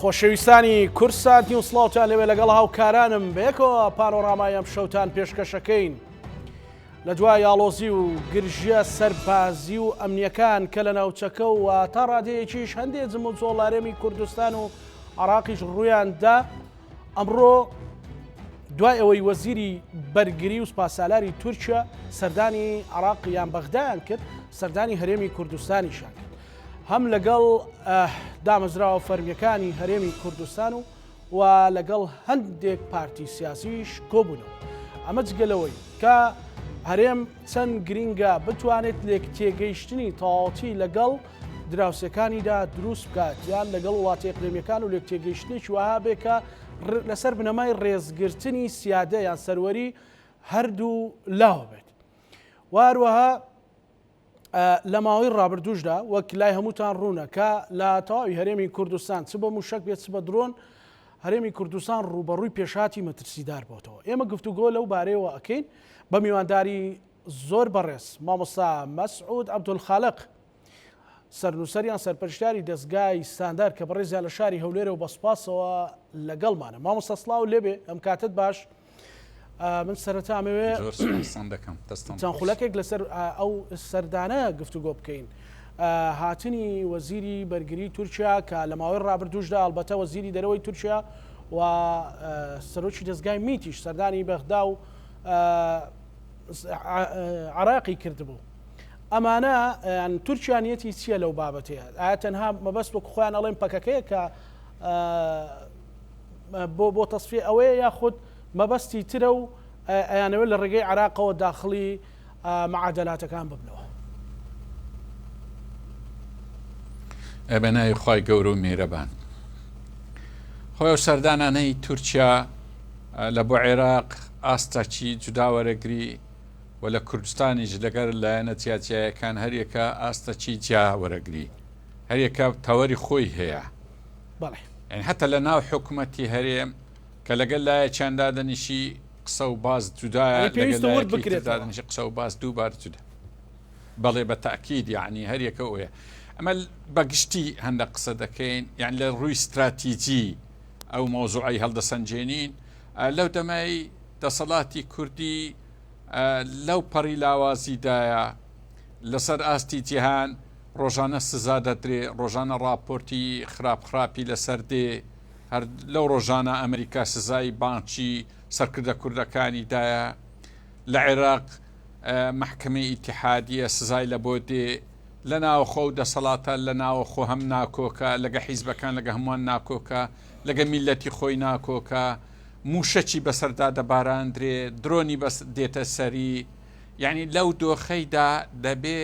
خۆشەویستانی کورسات و سڵاوتان لەوێ لەگەڵ هاوکارانم بەیەکەوە پانۆڕامای ئەم شەوتان پێشکەشەکەین لە دوای ئاڵۆزی و گرژیە سەربازی و ئەمنیەکان کە لە ناوچەکە و تا ڕادەیەکیش هەندێک جم و جۆڵارێمی کوردستان و عراقیش ڕوویاندا ئەمڕۆ دوای ئەوەی وەزیری بەرگری و سپاسالاری تورکیا سەردانی عراق یان بەغدایان کرد سەردانی هەرێمی کوردستانیشان کرد هەم لەگەڵ دامەزراوە فەرمیەکانی هەرێمی کوردستان و لەگەڵ هەندێک پارتی سیاسیش کۆبوونەوە ئەمە جگەلەوەی کە هەرێم چەند گرینگە بتوانێت لێک تێگەیشتنی تەواوەتی لەگەڵ دراوسەکانیدا دروست بکات یان لەگەڵ وڵاتی ئەقلیمیەکان و لێک تێگەیشتنێکی وها بێ کە لەسەر بنەمای ڕێزگرتنی سیادە یان سەروەری هەردوو لاوە بێت واروەها لە ماوەی ڕابردووشدا وەک لای هەمووتان ڕوونە کە لە تەواوی هەرێمی کوردستان چ بە موشک بێت چ بە درۆن هەرێمی کوردستان ڕوبەڕووی پێشاتی مەترسیدار بۆتەوە ئێمە گفتوگۆ لەو بارەیەوە ئەکەین بە میوانداری زۆر بەڕێز مامۆستا مەسعود عەبدولخالق سەرنووسەریان سەرپەرشتیاری دەستگای ستاندار کە بەڕێزیان لە شاری هەولێرە و بەسپاسەوە لەگەڵمانە مامۆستا سڵاو لێبێ ئەم کاتت باش من سەرەتا ئەمەوێ چەند خولەکێک لەسەر ئەو سەردانە گفتوگۆ بکەین هاتنی وەزیری بەرگری تورکیا کە لە ماوەی ڕابردووشدا ئەلبەتە وەزیری دەرەوەی تورکیا و سەرۆکی دەستگای میتیش سەردانی بەغدا و عراقی کردبوو ئەمانە تورکیانیەتی چییە لەو بابەتەیە ئایا تەنها مەبەست وەکو خۆیان ئەڵێن پەکەکەیە کە بۆ تەسفیە ئەوەیە یاخود مەبەستی ترە و ئەیانەوە لە ڕێگەی عراقەوە داخلی معادلاتەکان ببنەوە ئەبەنای خی گەورە و میرەبان خۆی و سەردانانەی تورکیا لە بۆ عێراق ئاستاچی جوداوەرەگری و لە کوردستانیش لەگەر لایەنە جیاجیایەکان هەریەکە ئاستەچی جیاوەرەگری هەریەکە تەوەری خۆی هەیە یعنی حتا لە ناو حکوومەتی هەرێم کە لەگەل لایە چاندادەنیشی قسە و باز جودایە لەگەڵدادنیشی قسە و باز دووبار جودا بەڵێ بە تاکید یعنی هەریەکە ئەوەیە ئەمە بەگشتی هەندە قسە دەکەین یعنی لە ڕووی استراتیجی ئەو مۆزوعی هەڵدەسەنجێنین لەو دەمای دەسەڵاتی کوردی لەو پەڕی لاوازیدایە لەسەر ئاستی جیهان ڕۆژانە سزا دەدرێ ڕۆژانە راپۆرتی خراپی لەسەر دێ هەر لەو ڕۆژانە ئەمریکا سزای بانکی سەرکردە کوردەکانیدایە لە عێراق محکمەی ئیتیحادیە سزای لە بۆ دێ لە ناوخۆ و دەسەڵاتە لە ناوەخۆ هەم ناکۆکە لەگە حیزبەکان لەگە هەمووان ناکۆکە لەگە میلەتی خۆی ناکۆکە موشەکی بەسەردا دەباراندرێ درۆنی بەس دێتە سەری یعنی لەو دۆخەیدا دەبێ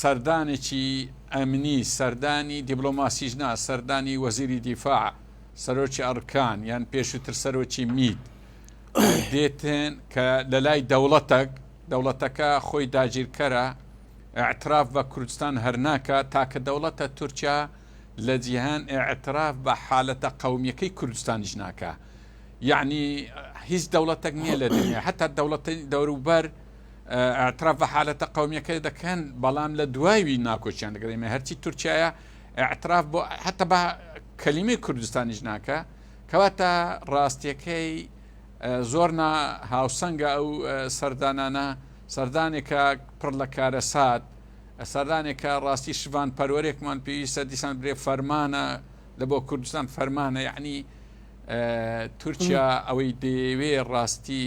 سەردانێکی ئەمنی سەردانی دیبلۆماسیژنا سەردانی وەزیری دیفاع سەرۆکی ئەرکان یان پێشووتر سەرۆکی میت دێتن کە لە لای دەوڵەتەکە خۆی داگیرکەرە ئاعتراف بە کوردستان هەرناکە تاکە دەوڵەتە تورکیا لە جیهان ئاعتراف بە حالەتە قەومیەکەی کوردستانیش ناکە یعنی هیچ دەوڵەتێک نییە لە دنیا حتا دەوڵەتی دەوروبەر ئاعتراف بە حالەتە قەومیەکەی دەکەن بەڵام لە دوایوی ناکۆچیان دەگەڕێمە هەرچی تورکایە ئاعتراف بۆ حتا بە کەلیمەی کوردستانیش ناکە کەواتە ڕاستیەکەی زۆر هاوسەنگە ئەو سەردانانە سەردانێکە پڕ لە کارە سات سەردانێکە ڕاستی شوان پەروەرێکمان پێویستە دیسان برێ فەرمانە لە بۆ کوردستان فەرمانە یعنی تورکیا ئەوەی دەیەوێ ڕاستی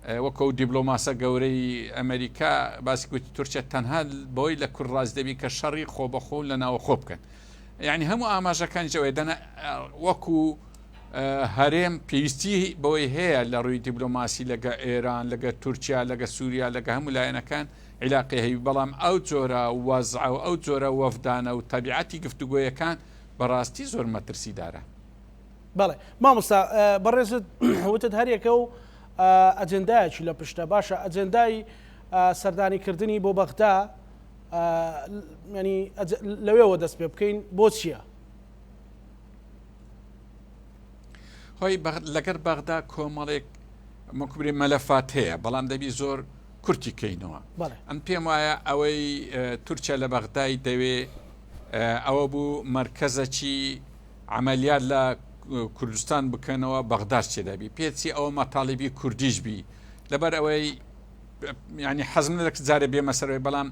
وەکو دیبلۆماسە گەورەی ئەمریکا باسی گوتی تورکیا تەنها بۆی لە کورد ڕاست دەبی کە شەڕی خۆ بەخۆ لە ناوە خۆ بکەن یعنی هەموو ئاماژەکانی جەوەی دەنە وەکو هەرێم پێویستی بەوەی هەیە لە ڕووی دیبلۆماسی لەگە ئێران لەگە تورکیا لەگە سووریا لەگە هەموو لایەنەکان عیلاقی هەیە بەڵام ئەو جۆرە وەزع و ئەو جۆرە وەفدانە و تەبیعەتی گفتوگۆیەکان بەڕاستی زۆر مەترسیدارە بەڵێ مامۆستا بەڕێزت وتت هەریەکە و ئەجندایەکی لە پشتە باشە ئەجندای سەردانیکردنی بۆ بەغدا ینی لەوێەوە دەست پێ بکەین بۆ چییە؟ خۆی لەگەر بەغدا کۆمەڵێک مەکوبری مەلەفات هەیە بەڵام دەبی زۆر کورتی کەینەوە ئەم پێم وایە ئەوەی تورکیا لە بەغدای دەوێ ئەوە بوو مرکزەکی عملیات لە کوردستان بکەنەوە بەغداد چێدابی پێچی ئەوە مەتاڵیبی کوردیش بی لەبەر ئەوەی ینی حەزم لە جارە بێ مەسەرەوەی بەڵام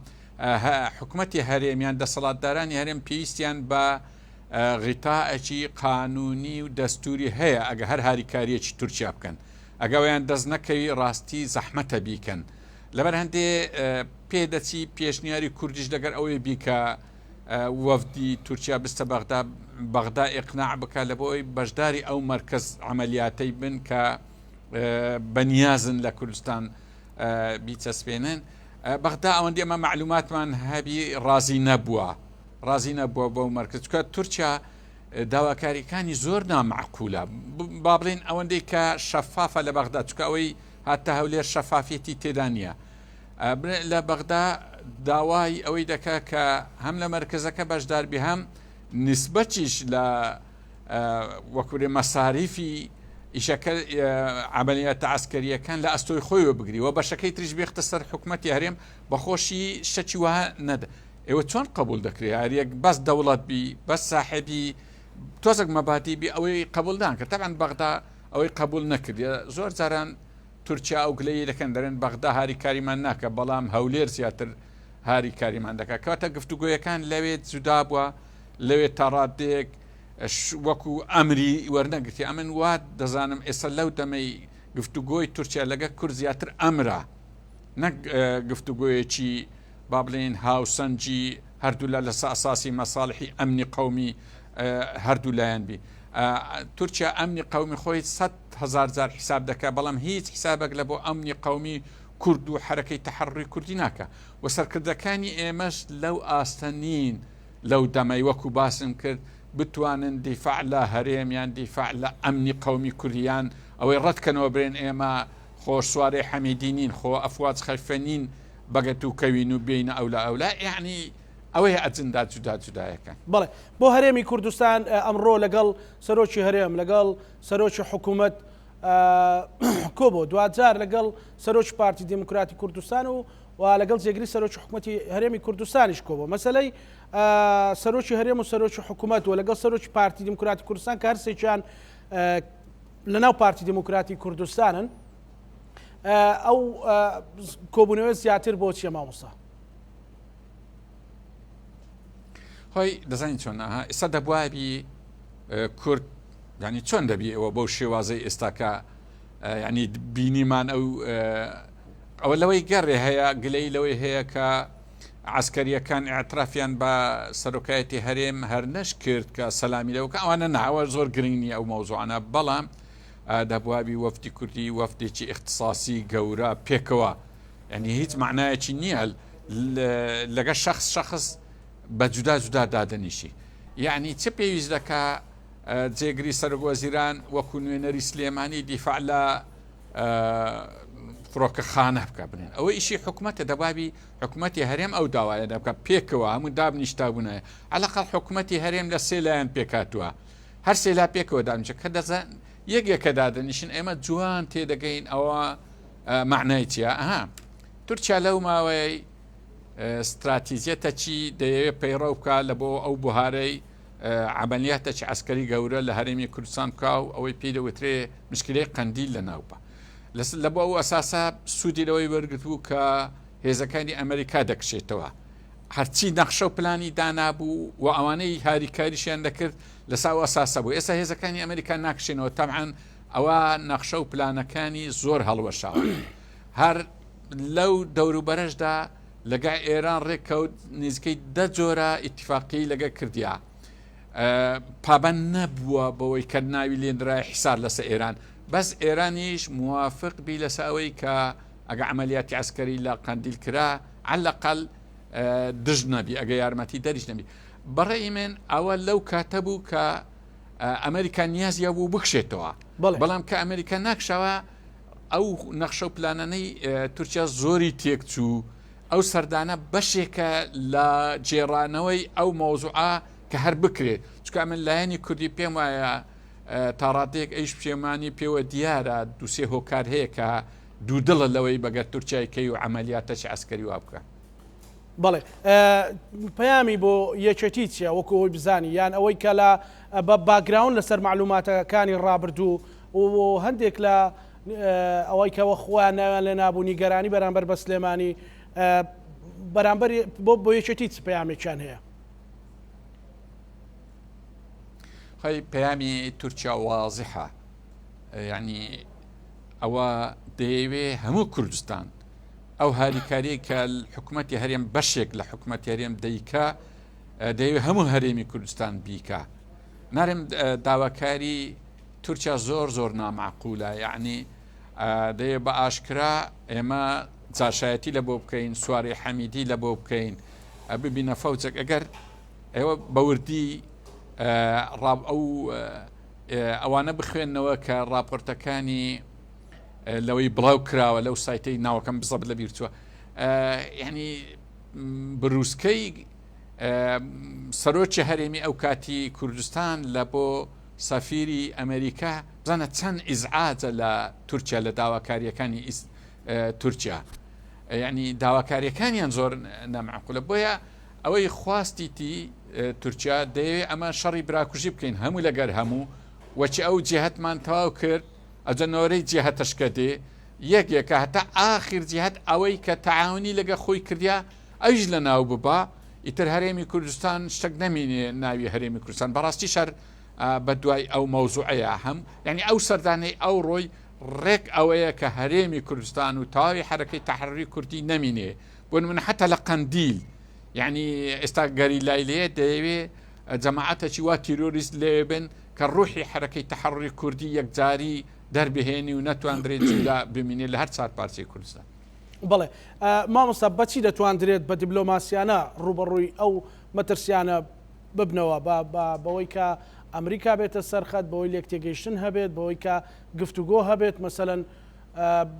حکوومەتی هەرێمیان دەسەڵاتدارانی هەرێم پێویستیان بە غیتاەکی قانونی و دەستوری هەیە ئەگە هەر هاریکاریەکی تورکیا بکەن ئەگەوەیان دەست نەکەوی ڕاستی زەحمەتە بیکەن لەبەر هەندێ پێدەچی پێشنیاری کوردیش لەگەر ئەوەی بیکە وەفدی تورکیا بستە بەغدا ئێقناع بکە لە بۆی بەشداری ئەو مرکز عملیاتەی بن کە بەنیازن لە کوردستان بیچەسپێنن بەغدا ئەوەندی ئەمە معلوماتمان هەبی ڕازی نەبووە بۆ مرکز چکە تورکیا داواکاریەکانی زۆر نامعقولە با بڵێن ئەوەندەی کە شەفافە لە بەغدا چکە ئەوەی هاتە هەولێر شەفافێتی تێدا نییە لە بەغدا داوای ئەوەی دەکا کە هەم لە مرکزەکە بەشداربی هەم نسبەتیش لە وەکوورێ مەساریفی ئیشەکە عملیاتە عسکەریەکان لە ئەستۆی خۆیەوە بگریەوە بەشەکەی تریش بێختە سەر حکوومەتی هەرێم بەخۆشی شەکی وها نەدا ئێوە چۆن قبول دەکرێت هەریەک بەس دەوڵەت بی بەس ساحبی تۆزێک مەبادی بی ئەوەی قبولدان کرد تەبەن بەغدا ئەوەی قبول نەکردە زۆر جاران تورکیا ئەو گلەی دەکەن دەرێن بەغدا هاریکاریمان ناکە بەڵام هەولێر زیاتر هاریکاریمان دەکات کەواتە گفتوگۆیەکان لەوێت جودا بووە لەوێت تا ڕادێک وەکو ئەمری وەرنەگرتی ئەمن وات دەزانم ئێستا لەو دەمەی گفتوگۆی تورکیا لەگە کورد زیاتر ئەمرە نەک گفتوگۆیەکی با بڵێن هاوسەنجی هەردوو لە ئاساسی مەساڵحی ئەمنی قەومی هەردوو لایەن بی تورکیا ئەمنی قەومی خۆی 100,000 جار حساب دەکات بەڵام هیچ حسابێک لە بۆ ئەمنی قەومی کورد و حرەکەی تەحەڕوی کوردی ناکە و سەرکردەکانی ئێمەش لەو ئاستەنین لەو دەمەی وەکو باسم کرد بتوانن دیفاع لە هەرێمیان دیفاع لە ئەمنی قەومی کوردیان ئەوەی ڕەتکەنەوە برێن ئێمە خۆشسوارەی حەمیدینین خۆ ئەفواج خەلفەنین بەگەت و کەوین و بینە ئەولا یعنی ئەوەیە ئەجندا جودایەکە بەڵێ بۆ هەرێمی کوردستان ئەمڕۆ لەگەڵ سەرۆکی هەرێم لەگەڵ سەرۆکی حکوومەت کۆبۆ دوجار لەگەڵ سەرۆکی پارتی دموکراتی کوردستان و لەگەڵ جێگری سەرۆکی حکوومەتی هەرێمی کوردستانیش کۆبۆ مەسەلەی سەرۆکی هەرێم و سەرۆکی حکوومەت و لەگەڵ سەرۆکی پارتی دموکراتی کوردستان کە هەرسێکیان لەناو پارتی دموکراتی کوردستانن ئەو کۆبوونەوە زیاتر بۆ چیە مامۆستا خۆی دەزانین چۆن ئێستا دەبوایبی کورد ینی چۆن دەبی ئەوە بەو شێوازەی ئێستاکە ینی بینیمان ئەوە لەوەی گەڕێ هەیە گلەی لەوەی هەیە کە عسکەریەکان ئاعترافیان بە سەرۆکایەتی هەرێم هەر نەش کرد کە سەلامی لەوکە ئەوانە ناوە زۆر گرنگنی ئەو مەوزوعانە بەڵام دەبوابی وەفدی کوردی وەفدێکی اختصاسی گەورە پێکەوە ینی هیچ معنایەکی نییە لەگە شخص بە جودا دادەنیشی یعنی چه پێویست دەکا جێگری سەرۆکوەزیران وەکو نوێنەری سلێمانی دیفاع لە فڕۆکەخانە بکە بنێن ئەوە ئیشی حکوومەتە دەبابی حکوومەتی هەرێم ئەو داوایە دەبکە پێکەوە هەموو دابنیشتابوونایە عەلاقەڵ حکوومەتی هەرێم لە سێ لایەن پێکاتووە هەر سێلا پێکەوە دامچە کە دەزان یەکێکە دادەنیشن ئێمە جوان تێدەگەین ئەوە معنای چیە تورکیا لەو ماوەی استراتیزیەتە چی دەیەوێت پەیڕەو بکە لە بۆ ئەو بوهارەی عملیاتێکی عسکەری گەورە لە هەرێمی کوردستان بکە و ئەوەی پێی دەوترێ مشکلەی قەندیل لە ناوبە لە بۆ ئەو ئەساسا سوودی لەوەی وەرگرتبوو کە هێزەکانی ئەمریکا دەکشێتەوە هەرچی نەخشە و پلانی دانابوو و ئەوانەی هاریکاریشیان دەکرد لەساو ئەساسە بوو ئێستا هێزەکانی ئەمریکا ناکشێنەوە تەبعاً ئەوە نەخشە و پلانەکانی زۆر هەڵوەشاوە هەر لەو دەوروبەرەشدا لەگای ئێران ڕێککەوت نزیکەی 10 جۆرە ئیتیفاقی لەگە کردیا پابەند نەبووە بەوەی کە ناوی لێنرای حیسار لەسەر ئێران بەس ئێرانیش موافق بی لەسەوەی کە ئەگە عملیاتی عسکەری لە قەندیل کرا عەلەقەڵ دژ نەبی ئەگە یارمەتی دەریش نەبی بەڕێی من ئەوە لەو کاتە بوو کە ئەمریکا نیازیە بوو بکشێتەوە بەڵام کە ئەمریکا ناکشەوە ئەو نەخشە و پلانەی تورکیا زۆری تێکچوو ئەو سەردانە بەشێکە لە جێڕانەوەی ئەو مۆزوعە کە هەر بکرێت چکە من لایەنی کوردی پێم وایە تا ڕادێک ئەیش پێمانی پێوە دیارە دووسێ هۆکار هەیە کە دوودڵە لەوەی بەگەر تورکیای کەی و عملیاتەی عسکەری وا بکە بەڵێ پەیامی بۆ یەکێتی چیە وەکو ئەوی بزانی یان ئەوەی کە لە بە باگراون لەسەر معلوماتەکانی ڕابردوو و هەندێک لە ئەوەی کەەوە خۆیان لە نابوو نیگەرانی بەرامبەر بە سلێمانی بەرامبەر بۆ یەکێتی پەیامێکیان هەیە؟ خۆی پەیامی تورکیا وازحە، یعنی ئەوە دەیەوێ هەموو کوردستان ئەو هاریکاری کە حکوومەتی هەرێم بەشێک لە حکوومەتی هەرێم دەیکا دەیەوێت هەموو هەرێمی کوردستان بیکە. نارم داواکاری تورکیا زۆر نامعقولە، یعنی دەیە بە ئاشکرا ئێمە جاشایەتی لە بۆ بکەین، سواری حەمیدی لە بۆ بکەین، ببینە فەوجێک ئەگەر ئێوە بەوردی ئەوانە بخوێنەوە کە راپۆرتەکانی لەوەی بڵاو کراوە لەو سایتەی ناوەکەم بزەب لە بیر چووە، یعنی بروسکەی سەرۆکی هەرێمی ئەو کاتی کوردستان لە بۆ سەفیری ئەمریکا بزانە چەند ئیزعاجە لە تورکیا لە داواکاریەکانی تورکیا، یعنی داواکاریەکانیان زۆر نامعقولە. بۆیە ئەوەی خواستیتی تورکیا دەیەوێت ئەمە شەڕی براکوژی بکەین هەموو لەگەر هەموو وەچی ئەو جێهەتمان تەواو کرد ئەجەنەوەرەی جێهەتەشکە دێ یەکێکە هەتا ئاخر جێهەت ئەوەی کە تەعاونی لەگە خۆی کردیا ئەویش لە ناو ببا ئیتر هەرێمی کوردستان شتێک نەمینێ ناوی هەرێمی کوردستان. بەڕاستی شەر بە دوای ئەو مەوزوعەیە هەم یعنی ئەو سەردانەی ئەو ڕۆی ڕێک ئەوەیە کە هەرێمی کوردستان و تاوی حرەکەی تەحریری کوردی نەمینێ بۆ من حتا لە قەندیل یعنی ئێستا گەری لایلەیە دەیەوێ جەماعەتێکی وا تیرۆریست لێ بن کە ڕوحی حرەکەی تەحریری کوردی یەکجاری دەربهێنی و نەتوانرێت جودا بمینێت لە هەر چار پارچەی کوردستان. بڵێ مامۆستا بەچی دەتوانرێت بە دیبلۆماسیانە ڕوبەڕووی ئەو مەترسیانە ببنەوە بەوەی کە ئەمریکا بێتە سەرخەت، بەوەی لێک تێگەیشتن هەبێت، بەوەی کە گفتوگۆ هەبێت، مەسەلەن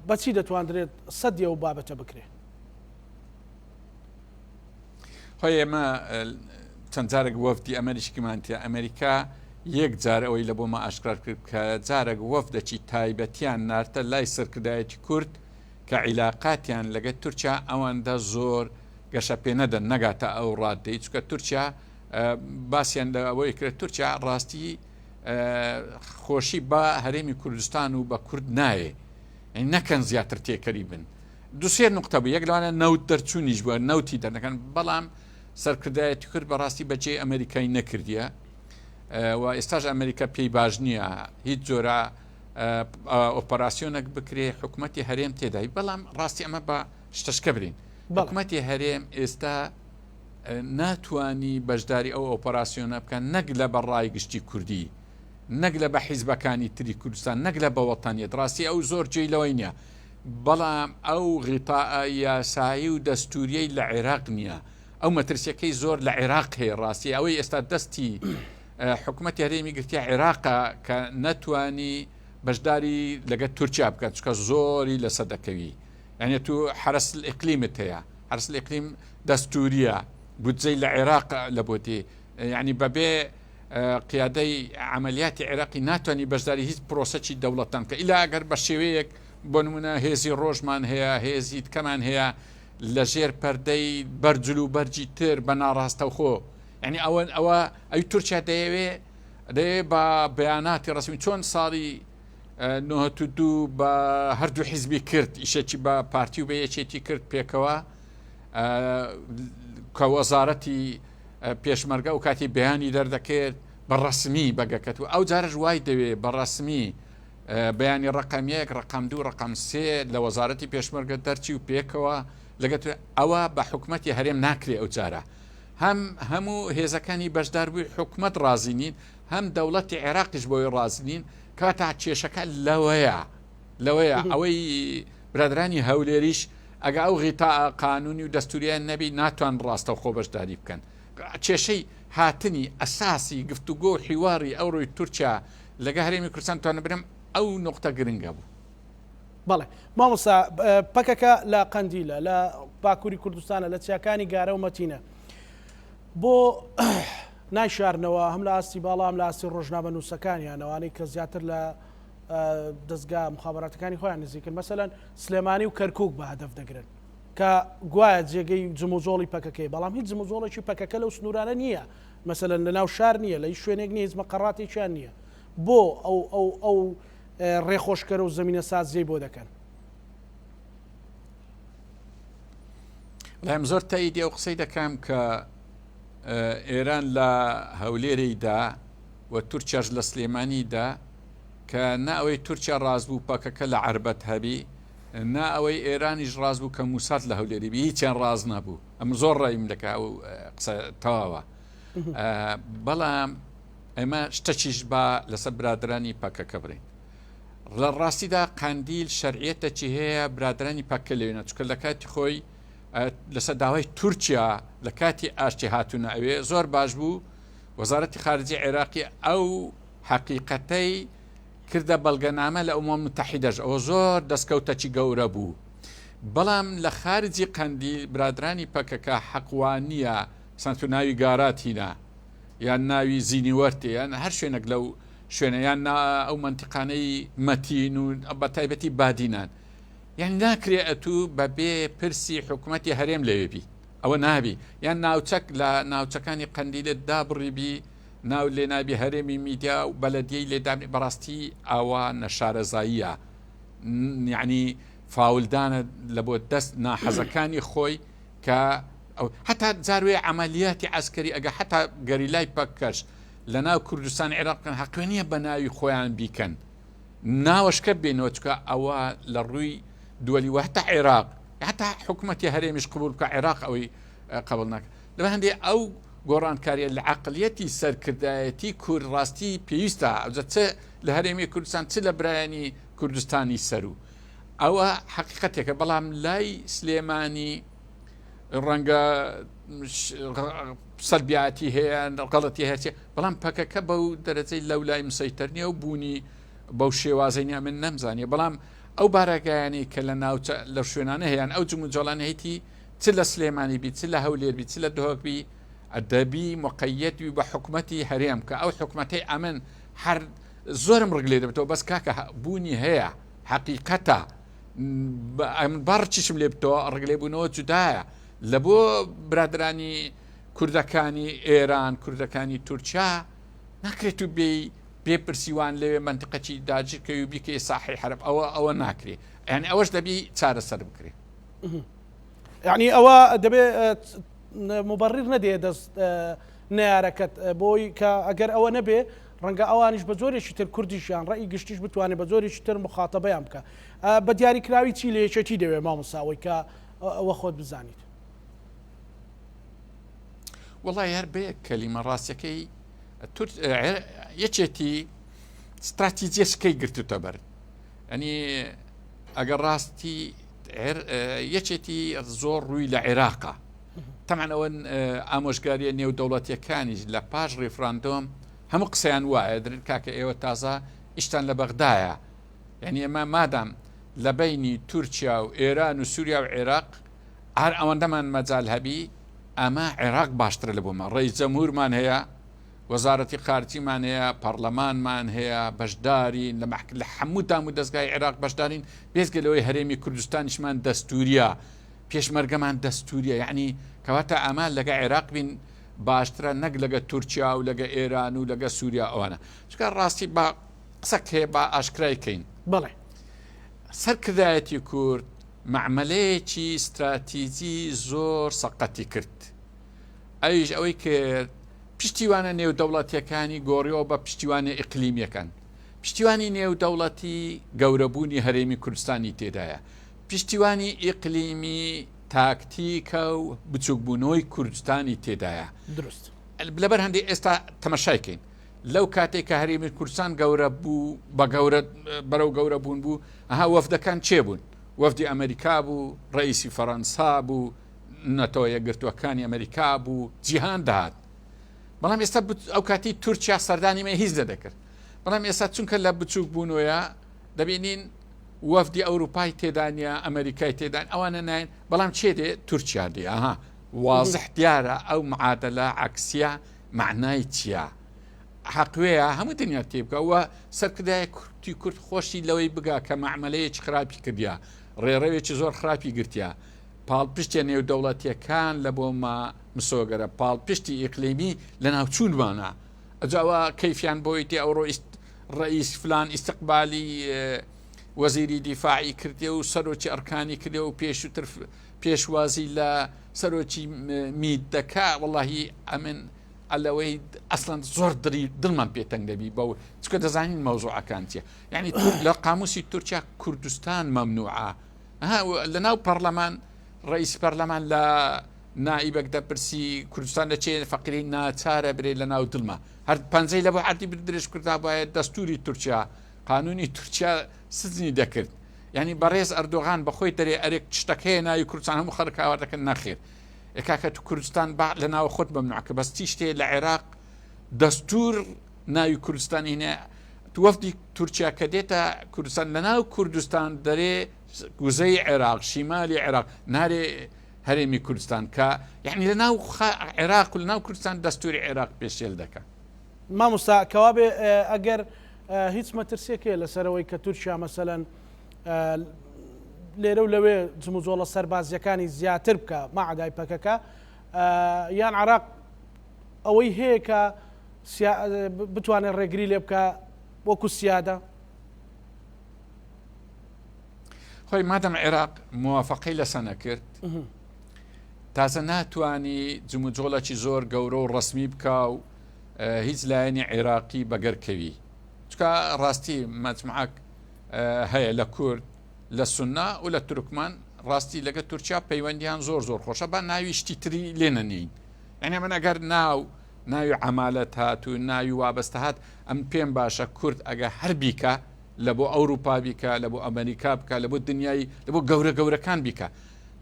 بەچی دەتوانرێت سەدیە و بابەتە بکرێت؟ خۆی ئێمە چەند جارێک وەفدی ئەمریکیمانتیە ئەمریکا یەک جار ئەوەی لە بۆمە ئاشکرار کرد کە جارێک وەفدەکی تایبەتیان نارتە لای سەرکردایەتی کورد کە عیلاقاتیان لەگە تورکیا ئەوەندە زۆر گەشە پێ نەدەن نەگاتە ئەو ڕاددەی چکە تورکیا باسییان لە ئەوەی کرد تورکیا ڕاستی خۆشی بە هەرێمی کوردستان و بە کورد نایە، نەکەن زیاتر تێکەری بن. دوسێر نقطە بوو، یەک لەوانە نەوت دەرچوونیش بووە نەوتی دەرنەکەن، بەڵام سەرکردایەتی کورد بەڕاستی بەجێ ئەمریکای نەکردیە و ئێستاش ئەمریکا پێی باش نییە هیچ جۆرە ئۆپەراسیۆنێک بکرێ حکوومەتی هەرێم تێدای، بەڵام ڕاستی ئەمە بە شتەشکە برین. حکوومەتی هەرێم ئێستا ناتوانی بەشداری ئەو ئۆپەراسیۆنە بکەن نەک لە بەڕای گشتی کوردی، نەک لە بە حیزبەکانی تری کوردستان، نەک لە بەوەتانیەت. ڕاستی ئەو زۆر جێی لەوەی نییە، بەڵام ئەو غیتاءە یاسایی و دەستوریەی لە عێراق نییە، ئەو مەترسیەکەی زۆر لە عێراق هەیە. ڕاستی ئەوەی ئێستا دەستی حکوومەتی هەرێمی گرتیا عێراقە کە نەتوانی بەشداری لەگە تورکیا بکات چکە زۆری لە سەدەکەوی، یعنی تو حرس الإقلیمت هەیە، حرس الإقلیم دەستوریە بودجەی لە عێراق لە بۆتێ، یعنی بەبێ قیادەی عملیاتی عێراقی ناتوانانی بەشداری هیچ پرۆسەکی دەوڵەتان کە ئیلا ئەگەر بە شێوەیەک بۆ نمونە هێزی ڕۆژمان هەیە، هێزی تکەمان هەیە لە ژێر پەردەی بەرجل و بەرجی تر بە ناڕاستەوخۆ، یعنی ئەوە ئەوی تورکیا دەیەوێ بە بەیاناتی ڕسمی چۆن ساڵی 92 بە هەردوو حیزبی کرد ئیشێکی بە پارتی و بە یەکێتی کرد پێکەوە کە وەزارەتی پێشمەرگە و کاتی بەیانی دەردەکرد بە ڕسمی بەگەکەت و ئەو جارەش وای دەوێت بە ڕسمی بەیانی ڕقم 1 ڕقم 2 ڕقم 3 لە وەزارەتی پێشمەرگە دەرچی و پێکەوە لەگەت ئەوە بە حکوومەتی هەرێم ناکرێ ئەو جارە هەموو هێزەکانی بەشدار بووی حکوومەت رازینین، هەم دەوڵەتی عێراقیش بۆی رازینین، کەواتە کێشەکە لەوەیە ئەوەی برادرانی هەولێریش ئەگە ئەو غیتاء قانونی و دەستوریان نەبی ناتوان ڕاستە و خۆ بەشداری بکەن. کێشەی هاتنی ئەساسی گفتوگۆ و حیواری ئەو ڕۆی تورکیا لەگە هەرێمی کوردستان توانە برم ئەو نقطە گرنگە بوو. بەڵێ مامۆستا پەکەکە لە قەندیلە لە باکووری کوردستانە لە چیاکانی گارە و مەتینە بۆ نایشارنەوە هەم لە ئاستی باڵا هەم لە ئاستی ڕۆژنامە نووسەکانیان ئەوانەی کە زیاتر لە دەستگا مخابراتەکانی خۆیان نزیکن، مەسەلەن سلێمانی و کەرکووک بە هەدەف دەگرن کە گوایە جێگەی جموزۆڵی پەکەکەی بەڵام هیچ جموزۆڵێکی پەکەکە لەو سنوورانە نییە مەسەلەن لە ناو شار نییە لە شوێنێک نیە هیچ مەقەڕاتێکیان نییە بۆ ئەو ڕێخۆشکەرە و زمینە سازیەی بۆ دەکەن. لەم زۆر تاییدی ئەو قسەی دەکەم کە ئێران لە هەولێرەیدا و تورکیاش لە سلێمانیدا کە ناوەی تورکیا ڕازبوو پاکەکە لە عربەت هەبی نا ئەوەی ئێرانیش ڕاز بوو کە موسات لە هەولێری بی هیچیان ڕاز نەبوو ئەم زۆر ڕێیم دەکا و قسە تەواوە بەڵام ئێمە شتەکیش بە لەسەر برادرانی پاکەکە برین لە ڕاستیدا قاندیل شەرعیەتێکی هەیە برادرانی پاکە لێنە چکە لە کاتی خۆی لەسەر داوای تورکیا لە کاتی ئاشتی هاتوونە ئەوێ زۆر باش بوو وەزارەتی خارجی عێراقی ئەو حەقیقەتەی کردە بەڵگەنامە لە ئەومە متحیدەش ئەوە زۆر دەستکەوتەکی گەورە بوو بەڵام لە خارجی قەندیل برادرانی پەکەکە حەقوانیە سنتو ناوی گاراتینە یان ناوی زینیوەرتێ یان هەر شوێنێک لەو شوێنەیان ئەو منتیقانەی مەتین و بە تایبەتی بادینان یان ناکرێ ئەتوو بەبێ پرسی حکوومەتی هەرێم لەوێبی ئەوە نابی یان ناوچەک لە ناوچەکانی قەندیلت دابڕیبی ناو لێنابی هەرێمی میدیا و بەلەدیەی لێدابنی بەڕاستی ئاوا نەشارەزاییە یعنی فاولدانە لە بۆ دەست ناحەزەکانی خۆی کە حتا جاروێ عملیاتی عسکەری ئەگە حتا گەریلای پەکەش لە ناو کوردستان عێراقن حەقوێنیە بە ناوی خۆیان بیکەن ناوەشکە بێنەوە چکە ئەوە لە ڕووی دووەلی وەحتە عێراق حتا حکوومەتی هەرێمیش قبول بکە عێراق ئەوەی قبول ناکە لەبەر هەندێ ئەو گۆڕانکاریە لە عقلیەتی سەرکردایەتی کورد ڕاستی پێویستە ئەوجە چ لە هەرێمی کوردستان چ لە برایانی کوردستانی سەرو ئەوە حقیقەتێکە بەڵام لای سلێمانی ڕەنگە سەلبیاتی هەیە غەڵەتی هەیە بەڵام پەکەکە بەو دەرەجەی لەو لای مسەیتەر نییە و بوونی بەو شێوازەینیا من نەمزانیە بەڵام ئەو بارەگایانی کە لە ناوچە لە شوێنانە هەیەیان ئەو جموجۆڵان هەیەی چ لە سلێمانی بی چ لە هەولێر بی چ لە دۆکبی ئەدەبی مقەیەتی بە حکوومەتی هەرێم کە ئەو حکوومەتەی ئەمن هەر زۆرم ڕگلێ دەبێتەوە بەس کاکە بوونی هەیە حقیقەتە بەڕچیشم لێ بتەوە ڕگلێبوونەوە جودایە لە بۆ برادرانی کوردەکانی ئێران کوردەکانی تورکیا ناکرێت و بێپرسیوان لەوێ منتقەکی داگیرکەوی و بیکەی ساحی حرب ئەوە ناکرێت یعنی ئەوەش دەبی چارەسەر بکرێت یعنی ئەوە دەبێت مبرر نەدێ دەست نارەکەت بۆی کە ئەگەر ئەوە نەبێ ڕەنگە ئەوانیش بە زۆرێکی تر کوردیشیان ڕێی گشتیش بتوانێت بە زۆرێکی تر مخاتەبەیان بکە بە دیاریکراوی چی لە یەکێتی دەوێت مامۆساوەی کە ئەوە خۆت بزانیت وڵای هەر بێ کەلیمە ڕاستیەکەی یەکێتی استراتیجیەشکەی گرتوتە بەر ئەنی ئەگەر ڕاستی یەکێتی زۆر ڕووی لە عێراقا تەمان ئەوە ئامۆژگاریە نێودەوڵەتیەکانیش لە پاش ڕێفراندۆم هەموو قسەیان وایە درن کاکە ئێوە تازە ئیشتان لە بەغدایە یعنی ئەمە مادام لە بینی تورکیا و ئێران و سووریا و عێراق هەر ئەوەندەمان مەجال هەبی ئەمە عێراق باشترە لە بۆمە ڕێی جەمهورمان هەیە وەزارەتی خارجیمان هەیە پەرلەمانمان هەیە بەشدارین لە هەموو دام و دەستگای عێراق بەشدارین بێزگەلەوەی هەرێمی کوردستانیشمان دەستوریە پێشمەرگەمان دەستوریە یعنی کەواتە ئەمە لەگە عێراق بین باشترە نەک لەگە تورکیا و لەگە ئێران و لەگە سووریا ئەوانە چکە ڕاستی بە قسەک هەیە بە ئاشکرایکەین بڵێ سەرکردایەتی کورد معمەلەیەکی استراتیجی زۆر سەقەتی کرد ئەویش ئەوەی کرد پشتیوانە نێودەوڵەتیەکانی گۆڕیەوە بە پشتیوانە ئیقلیمیەکان پشتیوانی نێودەوڵەتی گەورەبوونی هەرێمی کوردستانی تێدایە پشتیوانی ئیقلیمی تاکتیکە و بچووکبوونەوەی کوردستانی تێدایە دروست لەبەر هەندێک ئێستا تەمەشایکەین لەو کاتێک کە هەرێمی کوردستان گەورە بوو بە بەرەو گەورە بوون بوو ئەها وەفدەکان چێ بوون وەفدی ئەمریکا بوو ڕئیسی فەڕەنسا بوو نەتەوە یەکگرتووەکانی ئەمریکا بوو جیهان داهات بەڵام ئێستا ئەو کاتی تورکیا سەردانیمە هیچ دەدەکرد بەڵام ئێستا چونکە لە بچووک بوونەوەیە دەبینین وەفدی ئەوروپای تێدانیا ئەمریکای تێدان ئەوانە ناین بەڵام چێ دێ تورکیا دێ ئەها وازح دیارە ئەو معادلە عکسیە معنای چییە حەقوەیە هەموو دنیا تێبکەوە سەرکردایە کورتی کورد خۆشی لەوەی بگا کە معمەلەیەکی خراپی کردیا ڕێڕەوێکی زۆر خراپی گرتیا پاڵپشتە نێودەوڵەتیەکان لە بۆ مسۆگەرە پاڵپشتی ئیقلیمی لە ناوچوونمانە ئەجاوە کەیفیان بۆیتی ئەوڕۆ ڕئیس فلان ئیستقبالی وەزیری دیفاعی کردێ و سەرۆکی ئەرکانی کردێ و پێشوازی لە سەرۆکی میت دەکا وەڵاهی ئەمن ئەلەوەی ئەسڵەن زۆر دڵمان پێتەنگ دەبی بەو چکە دەزانین مەوزوعەکان چیە یعنی لە قاموسی تورکیا کوردستان مەمنوعە لە ناو پەرلەمان ڕئیس پەرلەمان لە نائیبەک دەپرسی کوردستان لە چێ فەقیری ناچارە برێ لە ناو دڵمە هەر پەنجەی لە بۆ عەردی درێژ کردا باید دەستوری تورکیا قانونی تورکیا سزنی دەکرد یعنی بەڕێز ئەردۆغان بەخۆی دەرێ ئەرێک شتەکەی ناوی کوردستان هەموو خەڵک هاوار دەکەن نەخێر کاکە تو کوردستان لە ناو خۆت مەمنوعکە بەس تی شتێ لە عێراق دەستور ناوی کوردستان هینە وەفدی تورکیا کە دێتە کوردستان لە ناو کوردستان دەرێ گوزەی عێراق شیمالی عێراق نارێ هەرێمی کوردستان کە یعنی لە ناو عێراق و لە ناو کوردستان دەستوری عێراق پێشێل دەکە مامۆستا کەوابێ ئەگەر هیچ مەترسێکێ لەسەرەوەی کە تورکیا مەسەلەن لێرە و لەوێ جموزۆڵە سەربازیەکانی زیاتر بکە مەعادای پەکەکە یان عێراق ئەوەی هەیە کە بتوانێت ڕێگری لێ بکە وەکو سیادە خۆی مادەم عێراق موافقەی لەسە نەکرد تازە ناتوانی جموجۆڵەکی زۆر گەورە و ڕسمی بکە و هیچ لایەنی عێراقی بەگەرکەوی چکە ڕاستی مەجموعەک هەیە لە کورد لە سوننا و لە تورکمان ڕاستی لەگە تورکیا پەیوەندیان زۆر خۆشە با ناوی شتی تری لێنەنین یعنی من ئەگەر ناوی عەمالەت هات و ناوی وابەستە هات ئەم پێم باشە کورد ئەگە هەر بیکە لە بۆ ئەوروپا بیکە لە بۆ ئەمریکا بکە لە بۆ دنیای لە بۆ گەورەکان بیکە